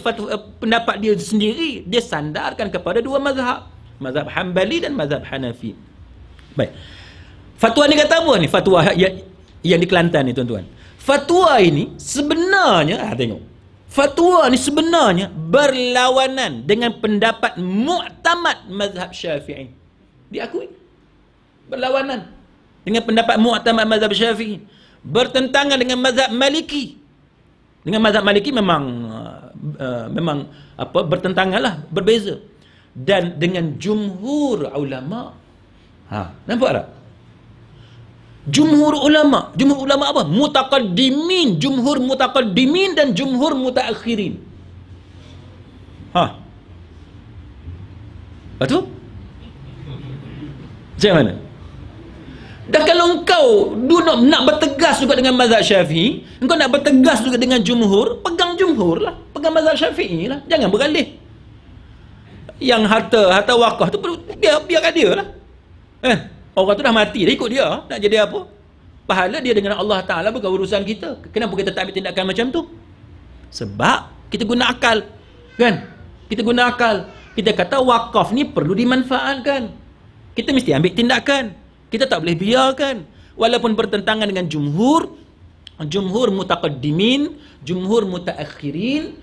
pendapat dia sendiri, dia sandarkan kepada dua mazhab, mazhab Hambali dan mazhab Hanafi. Baik. Fatwa ni kata apa ni? Fatwa yang di Kelantan ni tuan-tuan. Fatwa ini sebenarnya, tengok. Fatwa ni sebenarnya berlawanan dengan pendapat mu'tamad mazhab Syafi'i. Diakui. Berlawanan dengan pendapat mu'tamad mazhab Syafi'i. Bertentangan dengan mazhab Maliki. Dengan mazhab Maliki memang apa, bertentanganlah, berbeza. Dan dengan jumhur ulama. Nampak tak? Jumhur ulama apa? Mutaqaddimin, jumhur mutaqaddimin dan jumhur mutaakhirin. Betul? Macam mana? Dah kalau engkau nak bertegas juga dengan mazhab Syafi'i, engkau nak bertegas juga dengan jumhur, pegang jumhur lah, pegang mazhab Syafi'i lah, jangan beralih. Yang harta wakaf tu biarkan dia lah. Orang tu dah mati, dah ikut dia. Nak jadi apa? Pahala dia dengan Allah Ta'ala bukan urusan kita. Kenapa kita tak ambil tindakan macam tu? Sebab kita guna akal, kan? Kita guna akal. Kita kata wakaf ni perlu dimanfaatkan. Kita mesti ambil tindakan. Kita tak boleh biarkan. Walaupun bertentangan dengan jumhur mutaqaddimin, jumhur mutaakhirin,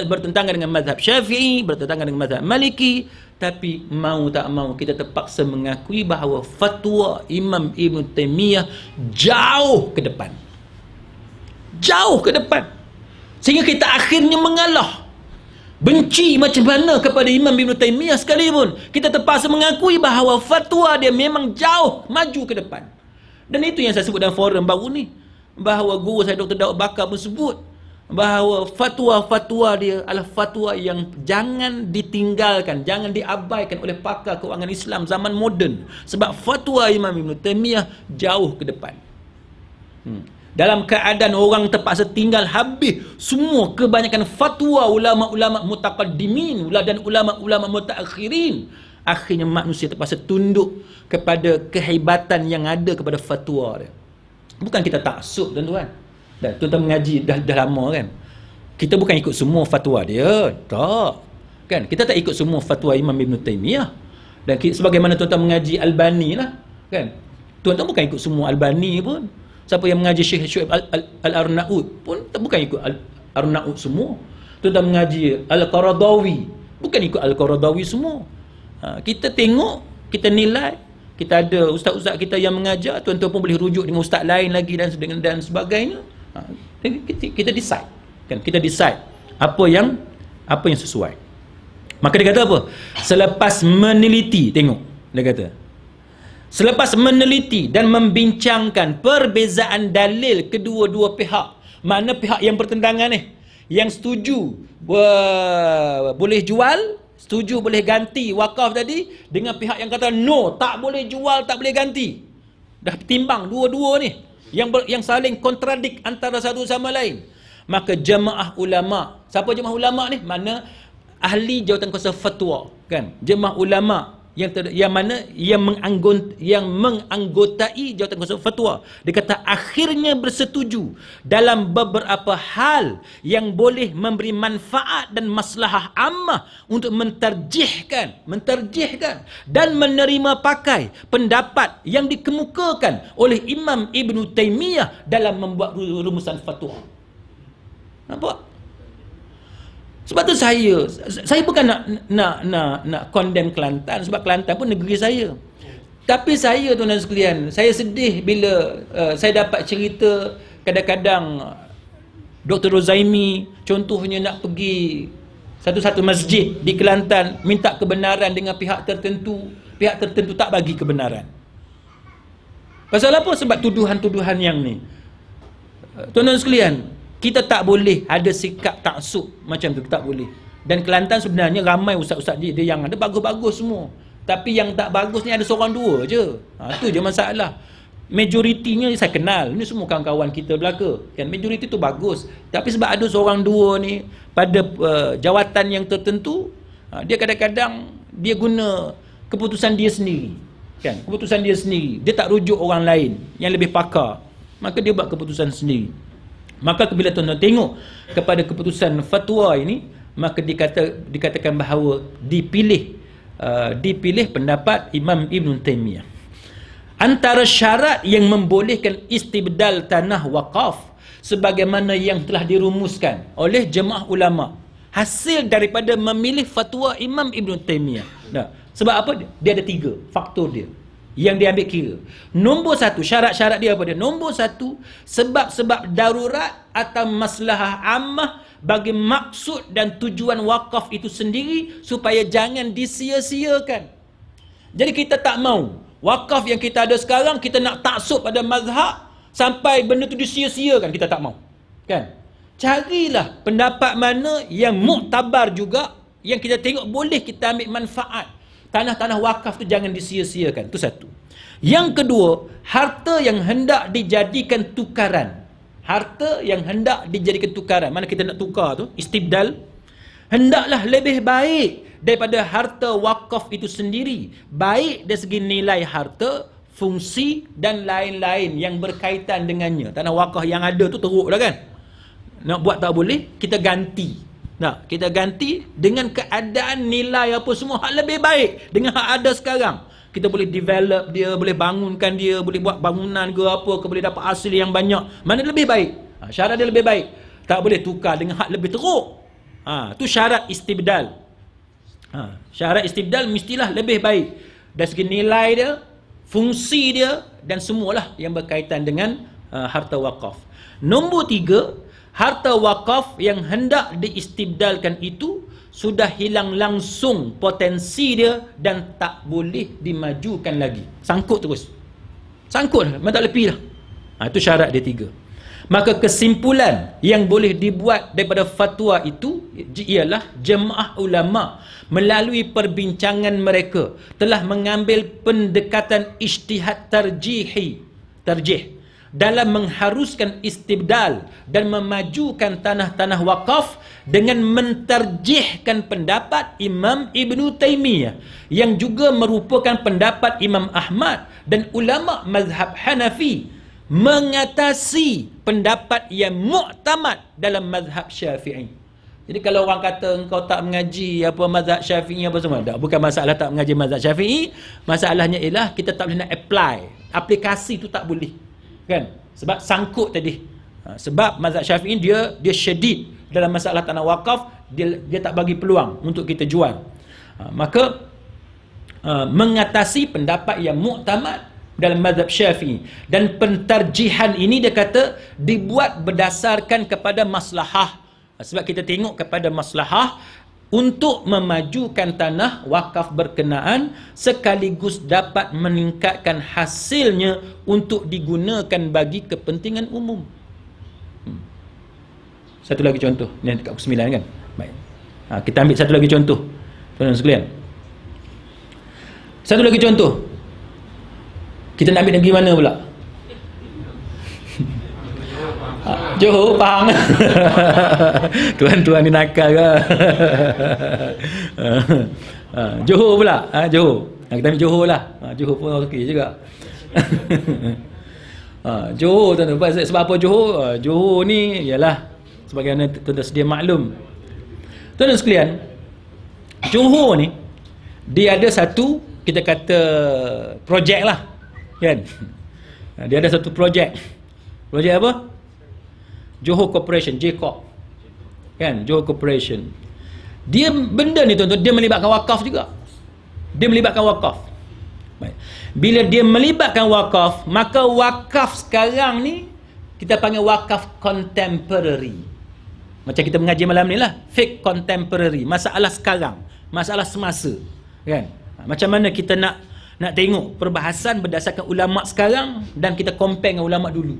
bertentangan dengan mazhab Syafi'i, bertentangan dengan mazhab Maliki, tapi mau tak mau kita terpaksa mengakui bahawa fatwa Imam Ibn Taymiyah jauh ke depan. Jauh ke depan. Sehingga kita akhirnya mengalah. Benci macam mana kepada Imam Ibn Taymiyah sekalipun, kita terpaksa mengakui bahawa fatwa dia memang jauh maju ke depan. Dan itu yang saya sebut dalam forum baru ni, bahawa guru saya Dr. Daud Bakar pun sebut bahawa fatwa-fatwa dia adalah fatwa yang jangan ditinggalkan, jangan diabaikan oleh pakar kewangan Islam zaman moden. Sebab fatwa Imam Ibn Taymiyah jauh ke depan. Dalam keadaan orang terpaksa tinggal habis semua kebanyakan fatwa ulama-ulama mutaqaddimin dan ulama-ulama mutaakhirin, akhirnya manusia terpaksa tunduk kepada kehebatan yang ada kepada fatwa dia. Bukan kita taksub, tuan-tuan. Dan tuan-tuan mengaji dah lama kan. Kita bukan ikut semua fatwa dia. Tak. Kan? Kita tak ikut semua fatwa Imam Ibn Taymiyah. Dan sebagaimana tuan-tuan mengaji Albani lah. Kan? Tuan-tuan bukan ikut semua Albani pun. Siapa yang mengaji Syekh Syuaib Al-Arnaud pun bukan ikut Al-Arnaud semua. Tuan-tuan mengaji Al-Qaradawi, bukan ikut Al-Qaradawi semua. Kita tengok, kita nilai. Kita ada ustaz-ustaz kita yang mengajar, tuan-tuan pun boleh rujuk dengan ustaz lain lagi dan sebagainya. Kita decide, kan? Kita decide apa yang sesuai. Maka dia kata apa? Selepas meneliti, tengok dia kata, selepas meneliti dan membincangkan perbezaan dalil kedua-dua pihak, mana pihak yang bertentangan ni, yang setuju boleh jual, setuju boleh ganti wakaf tadi, dengan pihak yang kata no, tak boleh jual, tak boleh ganti. Dah timbang dua-dua ni yang saling kontradik antara satu sama lain. Maka jemaah ulama, siapa jemaah ulama ni? Mana ahli Jawatankuasa Fatwa, kan? Jemaah ulama yang menganggotai Jawatankuasa Fatwa, dia kata akhirnya bersetuju dalam beberapa hal yang boleh memberi manfaat dan maslahah ammah untuk menterjihkan dan menerima pakai pendapat yang dikemukakan oleh Imam Ibn Taymiyah dalam membuat rumusan fatwa. Nampak? Sebab tu saya bukan nak condemn Kelantan, sebab Kelantan pun negeri saya. Tapi saya, tuan-tuan sekalian, saya sedih bila saya dapat cerita kadang-kadang Dr. Rozaimi contohnya nak pergi satu-satu masjid di Kelantan minta kebenaran dengan pihak tertentu tak bagi kebenaran. Pasal apa? Sebab tuduhan-tuduhan yang ni. Tuan-tuan sekalian, kita tak boleh ada sikap taksub macam tu, tak boleh. Dan Kelantan sebenarnya ramai ustaz-ustaz dia yang ada bagus-bagus semua. Tapi yang tak bagus ni ada seorang dua je. Itu je masalah. Majoritinya saya kenal. Ini semua kawan-kawan kita belaka. Kan majoriti tu bagus. Tapi sebab ada seorang dua ni pada jawatan yang tertentu, dia kadang-kadang dia guna keputusan dia sendiri. Kan? Keputusan dia sendiri. Dia tak rujuk orang lain yang lebih pakar. Maka dia buat keputusan sendiri. Maka bila tuan-tuan tengok kepada keputusan fatwa ini, maka dikatakan bahawa dipilih pendapat Imam Ibn Taymiyah. Antara syarat yang membolehkan istibdal tanah wakaf sebagaimana yang telah dirumuskan oleh jemaah ulama hasil daripada memilih fatwa Imam Ibn Taymiyah. Nah, sebab apa? Dia ada 3 faktor dia yang dia ambil kira. Nombor 1, syarat-syarat dia apa dia? Nombor 1, sebab-sebab darurat atau maslahah ammah bagi maksud dan tujuan wakaf itu sendiri supaya jangan disia-siakan. Jadi kita tak mau wakaf yang kita ada sekarang kita nak taksub pada mazhab sampai benda tu disia-siakan, kita tak mau. Kan? Carilah pendapat mana yang muktabar juga, yang kita tengok boleh kita ambil manfaat. Tanah-tanah wakaf tu jangan disia-siakan. Itu satu. Yang kedua, harta yang hendak dijadikan tukaran. Harta yang hendak dijadikan tukaran. Mana kita nak tukar tu, istibdal, hendaklah lebih baik daripada harta wakaf itu sendiri. Baik dari segi nilai harta, fungsi dan lain-lain yang berkaitan dengannya. Tanah wakaf yang ada tu teruk dah kan. Nak buat tak boleh, kita ganti. Nah, kita ganti dengan keadaan nilai apa semua hak lebih baik dengan hak ada sekarang. Kita boleh develop dia, boleh bangunkan dia, boleh buat bangunan ke apa ke, boleh dapat hasil yang banyak. Mana lebih baik? Syarat dia lebih baik. Tak boleh tukar dengan hak lebih teruk. Tu syarat istibdal. Syarat istibdal mestilah lebih baik dari segi nilai dia, fungsi dia dan semualah yang berkaitan dengan harta wakaf. Nombor 3, harta wakaf yang hendak diistibdalkan itu sudah hilang langsung potensi dia dan tak boleh dimajukan lagi. Sangkut terus. Sangkut dah, memang tak lebih dah. Itu syarat dia 3. Maka kesimpulan yang boleh dibuat daripada fatwa itu ialah jemaah ulama melalui perbincangan mereka telah mengambil pendekatan ijtihad tarjih dalam mengharuskan istibdal dan memajukan tanah-tanah wakaf dengan mentarjihkan pendapat Imam Ibn Taymiyah yang juga merupakan pendapat Imam Ahmad dan ulama mazhab Hanafi, mengatasi pendapat yang muktamad dalam mazhab Syafi'i. Jadi kalau orang kata engkau tak mengaji apa mazhab Syafi'i apa semua, tak, bukan masalah tak mengaji mazhab Syafi'i, masalahnya ialah kita tak boleh nak apply. Aplikasi tu tak boleh. Kan? Sebab sangkut tadi. Sebab mazhab Syafi'i dia syadid dalam masalah tanah wakaf, dia tak bagi peluang untuk kita jual. Maka mengatasi pendapat yang muktamad dalam mazhab Syafi'i, dan pentarjihan ini dia kata dibuat berdasarkan kepada maslahah. Sebab kita tengok kepada maslahah untuk memajukan tanah wakaf berkenaan sekaligus dapat meningkatkan hasilnya untuk digunakan bagi kepentingan umum. Satu lagi contoh, ni dekat pukul 9 kan. Baik. Kita ambil satu lagi contoh, tuan-tuan sekalian. Satu lagi contoh. Kita nak ambil negeri mana pula? Johor, faham? Tuan-tuan ni nakal ke? Johor pula. Johor. Kita ambil Johor lah. Johor pun okey juga. Johor, tuan-tuan. Sebab apa Johor? Johor ni ialah sebagaimana tuan-tuan sedia maklum. Tuan-tuan sekalian, Johor ni dia ada satu, kita kata projek lah. Kan? Dia ada satu projek. Projek apa? Johor Corporation, JCOP. Kan? Johor Corporation. Dia benda ni tuan-tuan, dia melibatkan wakaf juga. Dia melibatkan wakaf. Baik. Bila dia melibatkan wakaf, maka wakaf sekarang ni kita panggil wakaf contemporary. Macam kita mengaji malam ni lah, fake contemporary, masalah sekarang, masalah semasa. Kan? Macam mana kita nak tengok perbahasan berdasarkan ulama sekarang dan kita compare dengan ulama dulu.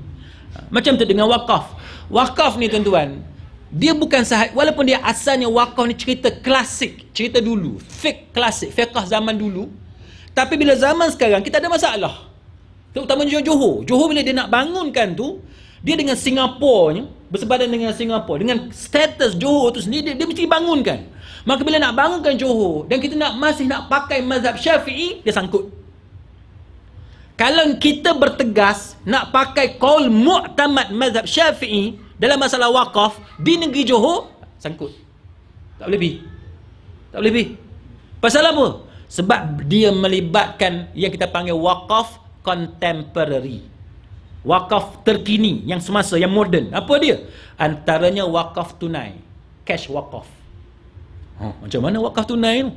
Macam tu dengan wakaf. Wakaf ni tuan-tuan, dia bukan walaupun dia asalnya wakaf ni cerita klasik, cerita dulu, fake klasik, fiqh zaman dulu, tapi bila zaman sekarang kita ada masalah. Terutamanya Johor. Johor bila dia nak bangunkan tu, dia dengan Singapuranya, bersebadan dengan Singapura, dengan status Johor tu sendiri, dia mesti bangunkan. Maka bila nak bangunkan Johor dan kita masih nak pakai mazhab Syafi'i, dia sangkut. Kalau kita bertegas nak pakai qaul mu'tamad mazhab Syafi'i dalam masalah wakaf di negeri Johor, sangkut. Tak boleh pergi. Tak boleh pergi. Pasal apa? Sebab dia melibatkan yang kita panggil wakaf contemporary. Wakaf terkini, yang semasa, yang moden. Apa dia? Antaranya wakaf tunai, cash wakaf. Macam mana wakaf tunai tu?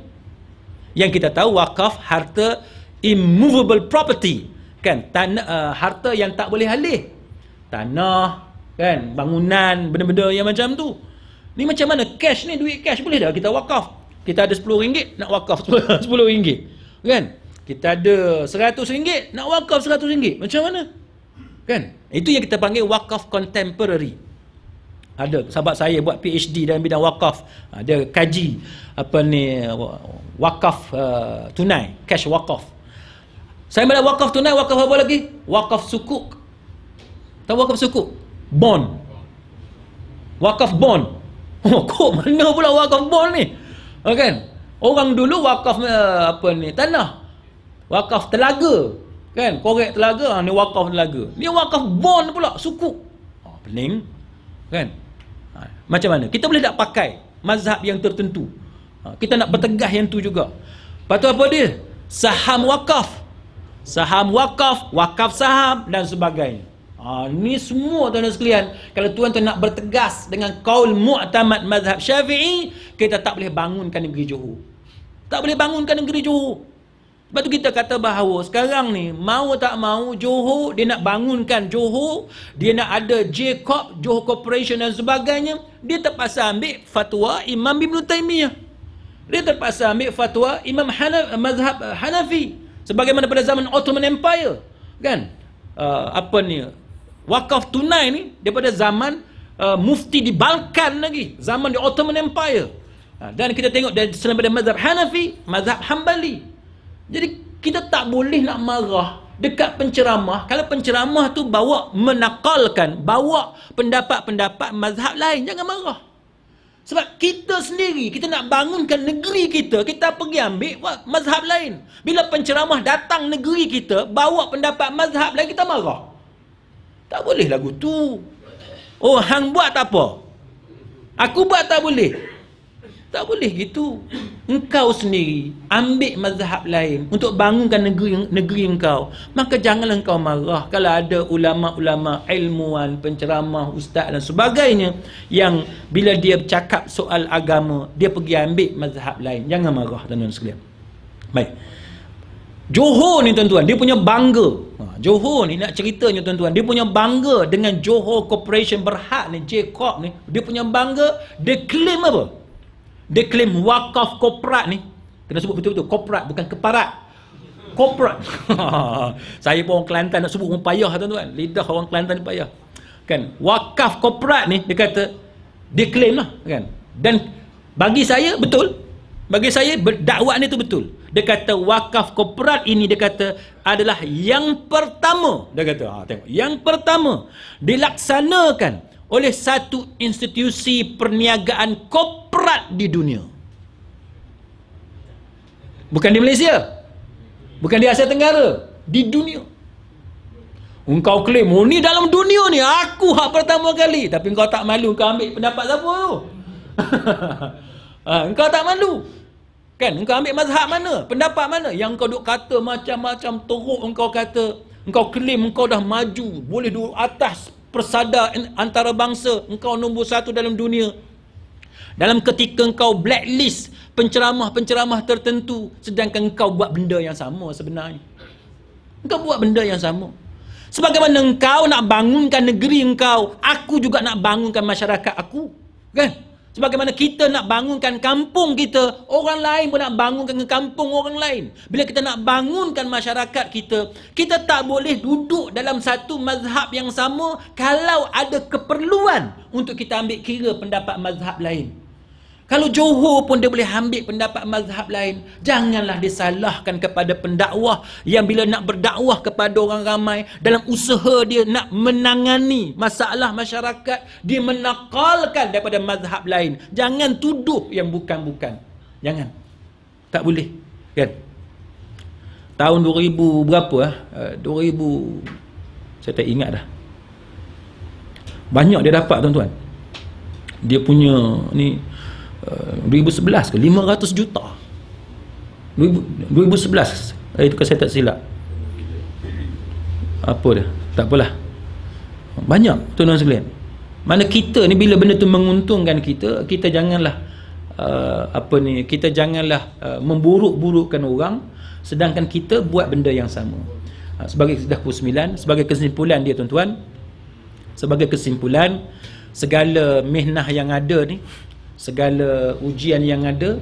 Yang kita tahu wakaf harta immovable property, kan? Harta yang tak boleh alih. Tanah, kan? Bangunan, benda-benda yang macam tu. Ni macam mana? Cash ni, duit cash boleh dah kita wakaf. Kita ada RM10 nak wakaf RM10, kan? Kita ada RM100 nak wakaf RM100. Macam mana? Kan? Itu yang kita panggil wakaf contemporary. Ada sahabat saya buat PhD dalam bidang wakaf. Dia kaji apa ni, wakaf tunai, cash wakaf. Saya bila wakaf tunai, wakaf apa lagi? Wakaf sukuk. Tahu wakaf sukuk? Bond. Wakaf bond. Kok mana pula wakaf bond ni? Kan? Orang dulu wakaf apa ni, tanah. Wakaf telaga. Kan? Korek telaga, ni wakaf telaga. Ni wakaf bond pula, sukuk. Pening. Kan? Macam mana? Kita boleh tak pakai mazhab yang tertentu? Kita nak bertegah yang tu juga. Lepas tu apa dia? Saham wakaf. Saham wakaf, wakaf saham dan sebagainya. Ni semua tuan-tuan sekalian, kalau tuan-tuan nak bertegas dengan kaul mu'tamad mazhab Syafi'i, kita tak boleh bangunkan negeri Johor. Tak boleh bangunkan negeri Johor. Sebab tu kita kata bahawa sekarang ni, mau tak mau Johor, dia nak bangunkan Johor, dia nak ada J-Corp, Johor Corporation dan sebagainya, dia terpaksa ambil fatwa Imam Ibn Taymiyah. Dia terpaksa ambil fatwa Imam mazhab Hanafi. Sebagaimana pada zaman Ottoman Empire, kan? Wakaf tunai ni daripada zaman mufti di Balkan lagi, zaman di Ottoman Empire. Dan kita tengok selain pada mazhab Hanafi, mazhab Hambali. Jadi kita tak boleh nak marah dekat penceramah kalau penceramah tu menakalkan, bawa pendapat-pendapat mazhab lain. Jangan marah. Sebab kita sendiri, kita nak bangunkan negeri kita, kita pergi ambil mazhab lain. Bila penceramah datang negeri kita, bawa pendapat mazhab lain, kita marah. Tak boleh lagu tu. Oh, hang buat tak apa, aku buat tak boleh. Tak boleh gitu. Engkau sendiri ambil mazhab lain untuk bangunkan negeri engkau, maka janganlah engkau marah kalau ada ulama-ulama, ilmuwan, penceramah, ustaz dan sebagainya yang bila dia bercakap soal agama, dia pergi ambil mazhab lain. Jangan marah tuan-tuan sekalian. Baik. Johor ni tuan-tuan, dia punya bangga. Johor ni nak ceritanya tuan-tuan, dia punya bangga dengan Johor Corporation Berhad ni, J-Corp ni. Dia punya bangga, dia claim apa? Dia claim wakaf korporat ni, kena sebut betul-betul, korporat, bukan keparat. Korporat. Saya pun orang Kelantan nak sebut pun payah tuan-tuan. Lidah orang Kelantan ni payah. Kan? Wakaf korporat ni, dia kata, dia claim lah. Kan? Dan bagi saya, betul. Bagi saya, dakwaan ni tu betul. Dia kata, wakaf korporat ini, dia kata, adalah yang pertama. Dia kata, tengok. Yang pertama, dilaksanakan oleh satu institusi perniagaan korporat di dunia. Bukan di Malaysia, bukan di Asia Tenggara, di dunia. Engkau claim, oh ni dalam dunia ni aku hak pertama kali, tapi engkau tak malu engkau ambil pendapat siapa tu? Engkau tak malu kan? Engkau ambil mazhab mana, pendapat mana yang engkau duk kata macam-macam teruk, engkau kata, engkau claim engkau dah maju, boleh duduk atas persada antarabangsa, engkau nombor satu dalam dunia. Dalam ketika engkau blacklist penceramah-penceramah tertentu, sedangkan engkau buat benda yang sama sebenarnya. Engkau buat benda yang sama. Sebagaimana engkau nak bangunkan negeri engkau, aku juga nak bangunkan masyarakat aku. Kan? Sebagaimana kita nak bangunkan kampung kita, orang lain pun nak bangunkan kampung orang lain. Bila kita nak bangunkan masyarakat kita, kita tak boleh duduk dalam satu mazhab yang sama kalau ada keperluan untuk kita ambil kira pendapat mazhab lain. Kalau Johor pun dia boleh ambil pendapat mazhab lain, janganlah disalahkan kepada pendakwah yang bila nak berdakwah kepada orang ramai, dalam usaha dia nak menangani masalah masyarakat, dia menakalkan daripada mazhab lain. Jangan tuduh yang bukan-bukan. Jangan. Tak boleh. Kan? Tahun 2000 berapa? 2000, saya tak ingat dah. Banyak dia dapat tuan-tuan. Dia punya ni 2011 ke 500 juta 2011 itu kan saya tak silap. Apa dia, tak apalah, banyak tuan-tuan sekalian. Mana kita ni bila benda tu menguntungkan kita, kita janganlah kita janganlah memburuk-burukkan orang sedangkan kita buat benda yang sama. Sebagai dah pukul 9, sebagai kesimpulan dia tuan-tuan, sebagai kesimpulan, segala mihnah yang ada ni, segala ujian yang ada,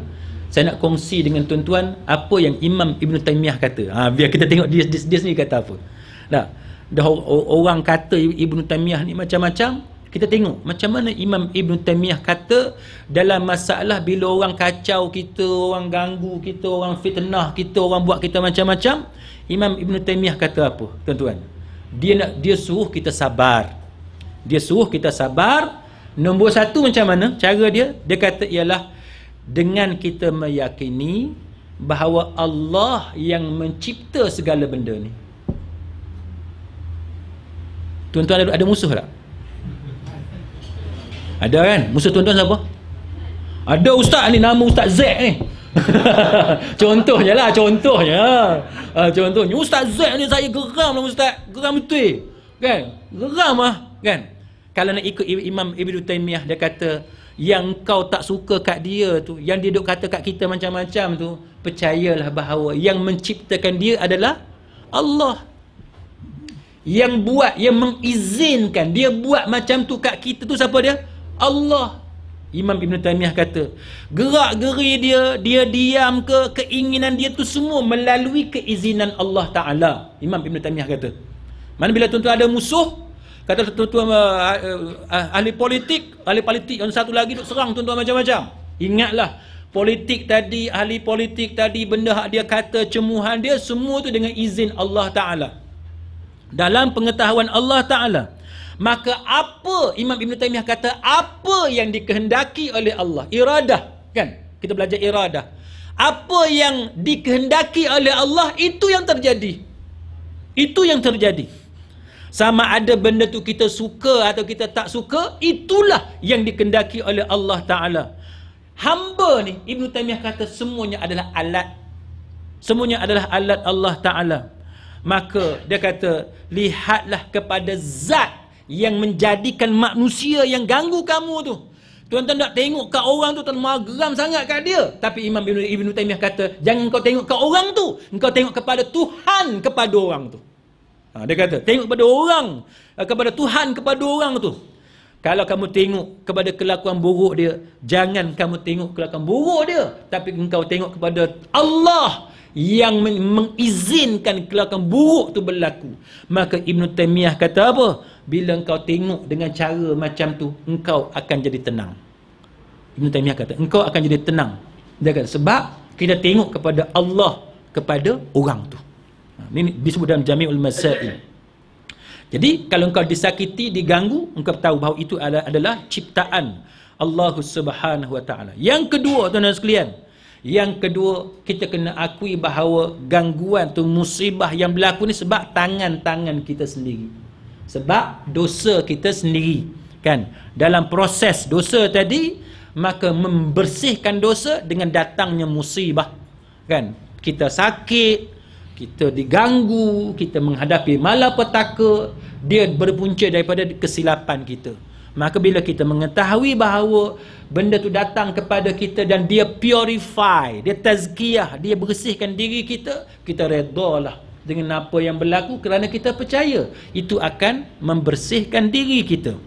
saya nak kongsi dengan tuan-tuan apa yang Imam Ibn Taymiyah kata. Biar kita tengok dia sendiri kata apa. Dah orang kata Ibn Taymiyah ni macam-macam, kita tengok macam mana Imam Ibn Taymiyah kata dalam masalah bila orang kacau kita, orang ganggu kita, orang fitnah kita, orang buat kita macam-macam. Imam Ibn Taymiyah kata apa tuan-tuan? Dia suruh kita sabar. Dia suruh kita sabar. Nombor satu macam mana cara dia? Dia kata ialah dengan kita meyakini bahawa Allah yang mencipta segala benda ni. Tuan-tuan ada musuh tak? Ada kan? Musuh tuan-tuan siapa? Ada ustaz ni, nama Ustaz Z ni. Contohnya lah, contohnya. Contohnya Ustaz Z ni saya geram lah ustaz. Geram betul. Kan? Geram lah, kan? Kalau nak ikut Imam Ibn Taymiyah, dia kata yang kau tak suka kat dia tu, yang dia duk kata kat kita macam-macam tu, percayalah bahawa yang menciptakan dia adalah Allah. Yang buat, yang mengizinkan dia buat macam tu kat kita tu siapa dia? Allah. Imam Ibn Taymiyah kata, gerak-geri dia, dia diam ke, keinginan dia tu semua melalui keizinan Allah Ta'ala. Imam Ibn Taymiyah kata. Mana bila tuan-tuan ada musuh, kata tuan-tuan ahli politik yang satu lagi duk serang tuan-tuan macam-macam. Ingatlah, politik tadi, ahli politik tadi, benda hak dia kata, cemuhan dia, semua tu dengan izin Allah Ta'ala. Dalam pengetahuan Allah Ta'ala. Maka apa, Imam Ibn Taymiyah kata, apa yang dikehendaki oleh Allah, iradah, kan? Kita belajar iradah. Apa yang dikehendaki oleh Allah, itu yang terjadi. Itu yang terjadi. Sama ada benda tu kita suka atau kita tak suka, itulah yang dikehendaki oleh Allah Ta'ala. Hamba ni, Ibn Taymiyah kata, semuanya adalah alat. Semuanya adalah alat Allah Ta'ala. Maka dia kata, lihatlah kepada zat yang menjadikan manusia yang ganggu kamu tu. Tuan-tuan nak tengok kat orang tu, tuan geram sangat kat dia. Tapi Imam Ibn Taymiyah kata, jangan kau tengok kat orang tu, engkau tengok kepada Tuhan kepada orang tu. Dia kata, tengok kepada orang, kepada Tuhan kepada orang tu. Kalau kamu tengok kepada kelakuan buruk dia, jangan kamu tengok kelakuan buruk dia, tapi engkau tengok kepada Allah yang mengizinkan kelakuan buruk tu berlaku. Maka Ibn Taymiyah kata apa? Bila engkau tengok dengan cara macam tu, engkau akan jadi tenang. Ibn Taymiyah kata, engkau akan jadi tenang. Dia kata, sebab kita tengok kepada Allah kepada orang tu. Ini disebut dalam Jami'ul Masail. Jadi kalau engkau disakiti, diganggu, engkau tahu bahawa itu adalah ciptaan Allah Subhanahu Wa Ta'ala. Yang kedua, tuan-tuan sekalian, yang kedua, kita kena akui bahawa gangguan tu, musibah yang berlaku ni sebab tangan-tangan kita sendiri. Sebab dosa kita sendiri, kan? Dalam proses dosa tadi, maka membersihkan dosa dengan datangnya musibah, kan? Kita sakit, kita diganggu, kita menghadapi malapetaka, dia berpunca daripada kesilapan kita. Maka bila kita mengetahui bahawa benda tu datang kepada kita dan dia purify, dia tazkiyah, dia bersihkan diri kita, kita redalah dengan apa yang berlaku kerana kita percaya itu akan membersihkan diri kita.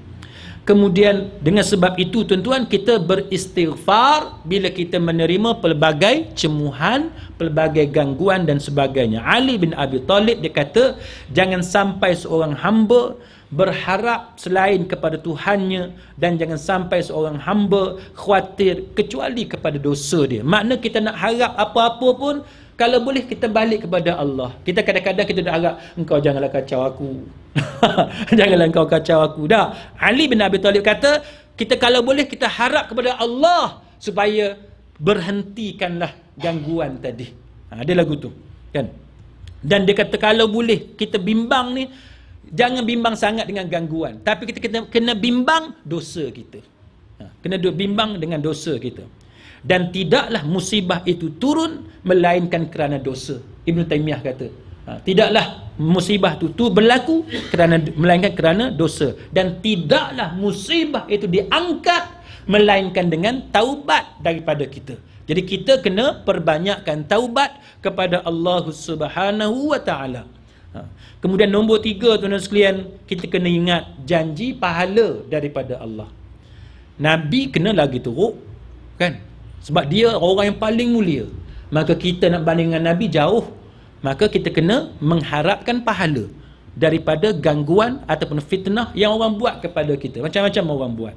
Kemudian dengan sebab itu tuan-tuan, kita beristighfar bila kita menerima pelbagai cemuhan, pelbagai gangguan dan sebagainya. Ali bin Abi Talib dia kata, jangan sampai seorang hamba berharap selain kepada Tuhannya, dan jangan sampai seorang hamba khawatir kecuali kepada dosa dia. Makna kita nak harap apa-apa pun, kalau boleh kita balik kepada Allah. Kita kadang-kadang kita nak harap, engkau janganlah kacau aku. Janganlah engkau kacau aku. Dah, Ali bin Abi Talib kata, kita kalau boleh kita harap kepada Allah supaya berhentikanlah gangguan tadi. Ada lagu tu, kan? Dan dia kata kalau boleh kita bimbang ni, jangan bimbang sangat dengan gangguan, tapi kita kena bimbang dosa kita. Kena bimbang dengan dosa kita. Dan tidaklah musibah itu turun melainkan kerana dosa. Ibn Taymiyah kata, tidaklah musibah itu berlaku melainkan kerana dosa. Dan tidaklah musibah itu diangkat melainkan dengan taubat daripada kita. Jadi kita kena perbanyakkan taubat kepada Allah Subhanahu Wa Ta'ala. Kemudian nombor 3, tuan-tuan sekalian, kita kena ingat janji pahala daripada Allah. Nabi kena lagi teruk, kan? Sebab dia orang yang paling mulia. Maka kita nak banding dengan Nabi jauh. Maka kita kena mengharapkan pahala daripada gangguan ataupun fitnah yang orang buat kepada kita. Macam-macam orang buat.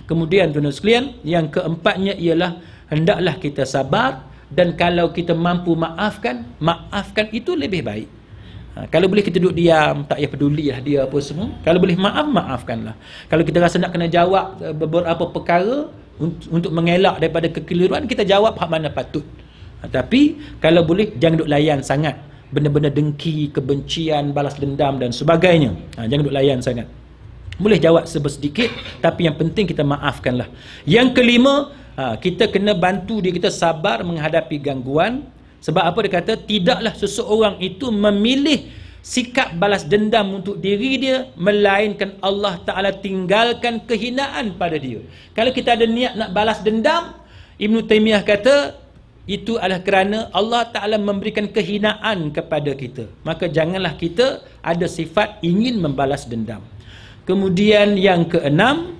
Kemudian tuan-tuan sekalian, yang keempatnya ialah hendaklah kita sabar, dan kalau kita mampu maafkan itu lebih baik. Kalau boleh kita duduk diam, tak payah pedulilah dia apa semua. Kalau boleh maafkanlah. Kalau kita rasa nak kena jawab beberapa perkara untuk mengelak daripada kekeliruan, kita jawab hak mana patut. Tapi kalau boleh jangan duk layan sangat benda-benda dengki, kebencian, balas dendam dan sebagainya. Jangan duk layan sangat. Boleh jawab sedikit, tapi yang penting kita maafkanlah. Yang kelima, kita kena bantu diri kita sabar menghadapi gangguan. Sebab apa dia kata? Tidaklah seseorang itu memilih sikap balas dendam untuk diri dia, melainkan Allah Ta'ala tinggalkan kehinaan pada dia. Kalau kita ada niat nak balas dendam, Ibn Taymiyah kata itu adalah kerana Allah Ta'ala memberikan kehinaan kepada kita. Maka janganlah kita ada sifat ingin membalas dendam. Kemudian yang keenam,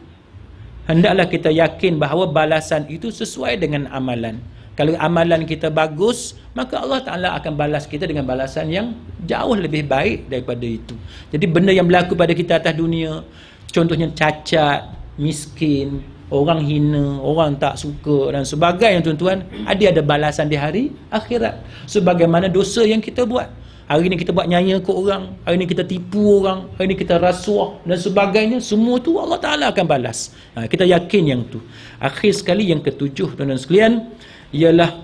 hendaklah kita yakin bahawa balasan itu sesuai dengan amalan. Kalau amalan kita bagus, maka Allah Ta'ala akan balas kita dengan balasan yang jauh lebih baik daripada itu. Jadi benda yang berlaku pada kita atas dunia, contohnya cacat, miskin, orang hina, orang tak suka dan sebagainya, tuan-tuan, ada balasan di hari akhirat. Sebagaimana dosa yang kita buat. Hari ni kita buat nyaya ke orang, hari ni kita tipu orang, hari ni kita rasuah dan sebagainya, semua tu Allah Ta'ala akan balas. Kita yakin yang tu. Akhir sekali yang ketujuh, tuan-tuan sekalian, ialah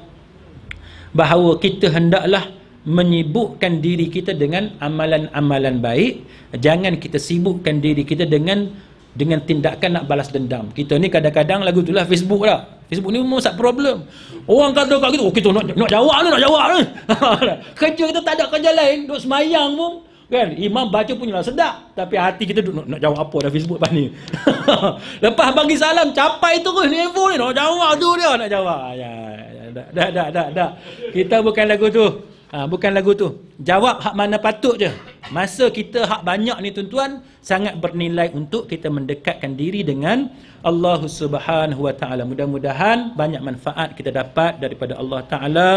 bahawa kita hendaklah menyibukkan diri kita dengan amalan-amalan baik. Jangan kita sibukkan diri kita dengan tindakan nak balas dendam. Kita ni kadang-kadang lagu itulah Facebook lah. Facebook ni memang satu problem. Orang kata kat kita, kita nak jawab ni. Kerja kita tak ada kerja lain, duk semayang pun. Kan? Imam baca pun lah sedap. Tapi hati kita duk nak jawab apa dah Facebook lepas ni. Lepas bagi salam, capai terus ni handphone ni. Nak jawab tu dia, nak jawab. Dah. Kita bukan lagu tu. Bukan lagu tu. Jawab hak mana patut je. Masa kita hak banyak ni, tuan-tuan, sangat bernilai untuk kita mendekatkan diri dengan Allah Subhanahu Wa Ta'ala. Mudah-mudahan banyak manfaat kita dapat daripada Allah Ta'ala,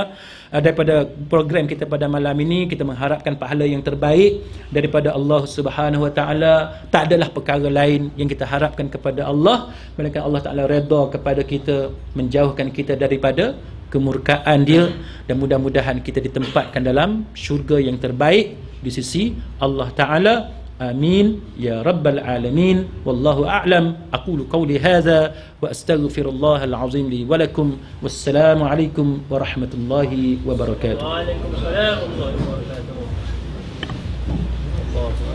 daripada program kita pada malam ini. Kita mengharapkan pahala yang terbaik daripada Allah Subhanahu Wa Ta'ala. Tak adalah perkara lain yang kita harapkan kepada Allah, melainkan Allah Ta'ala redha kepada kita, menjauhkan kita daripada kemurkaan dia, dan mudah-mudahan kita ditempatkan dalam syurga yang terbaik di sisi Allah Ta'ala. Amin ya rabbal alamin. Wallahu a'lam. Aqulu qawli hadha wa astaghfirullahal azim li wa lakum. Wassalamu alaikum warahmatullahi wabarakatuh. Waalaikumsalam warahmatullahi wabarakatuh.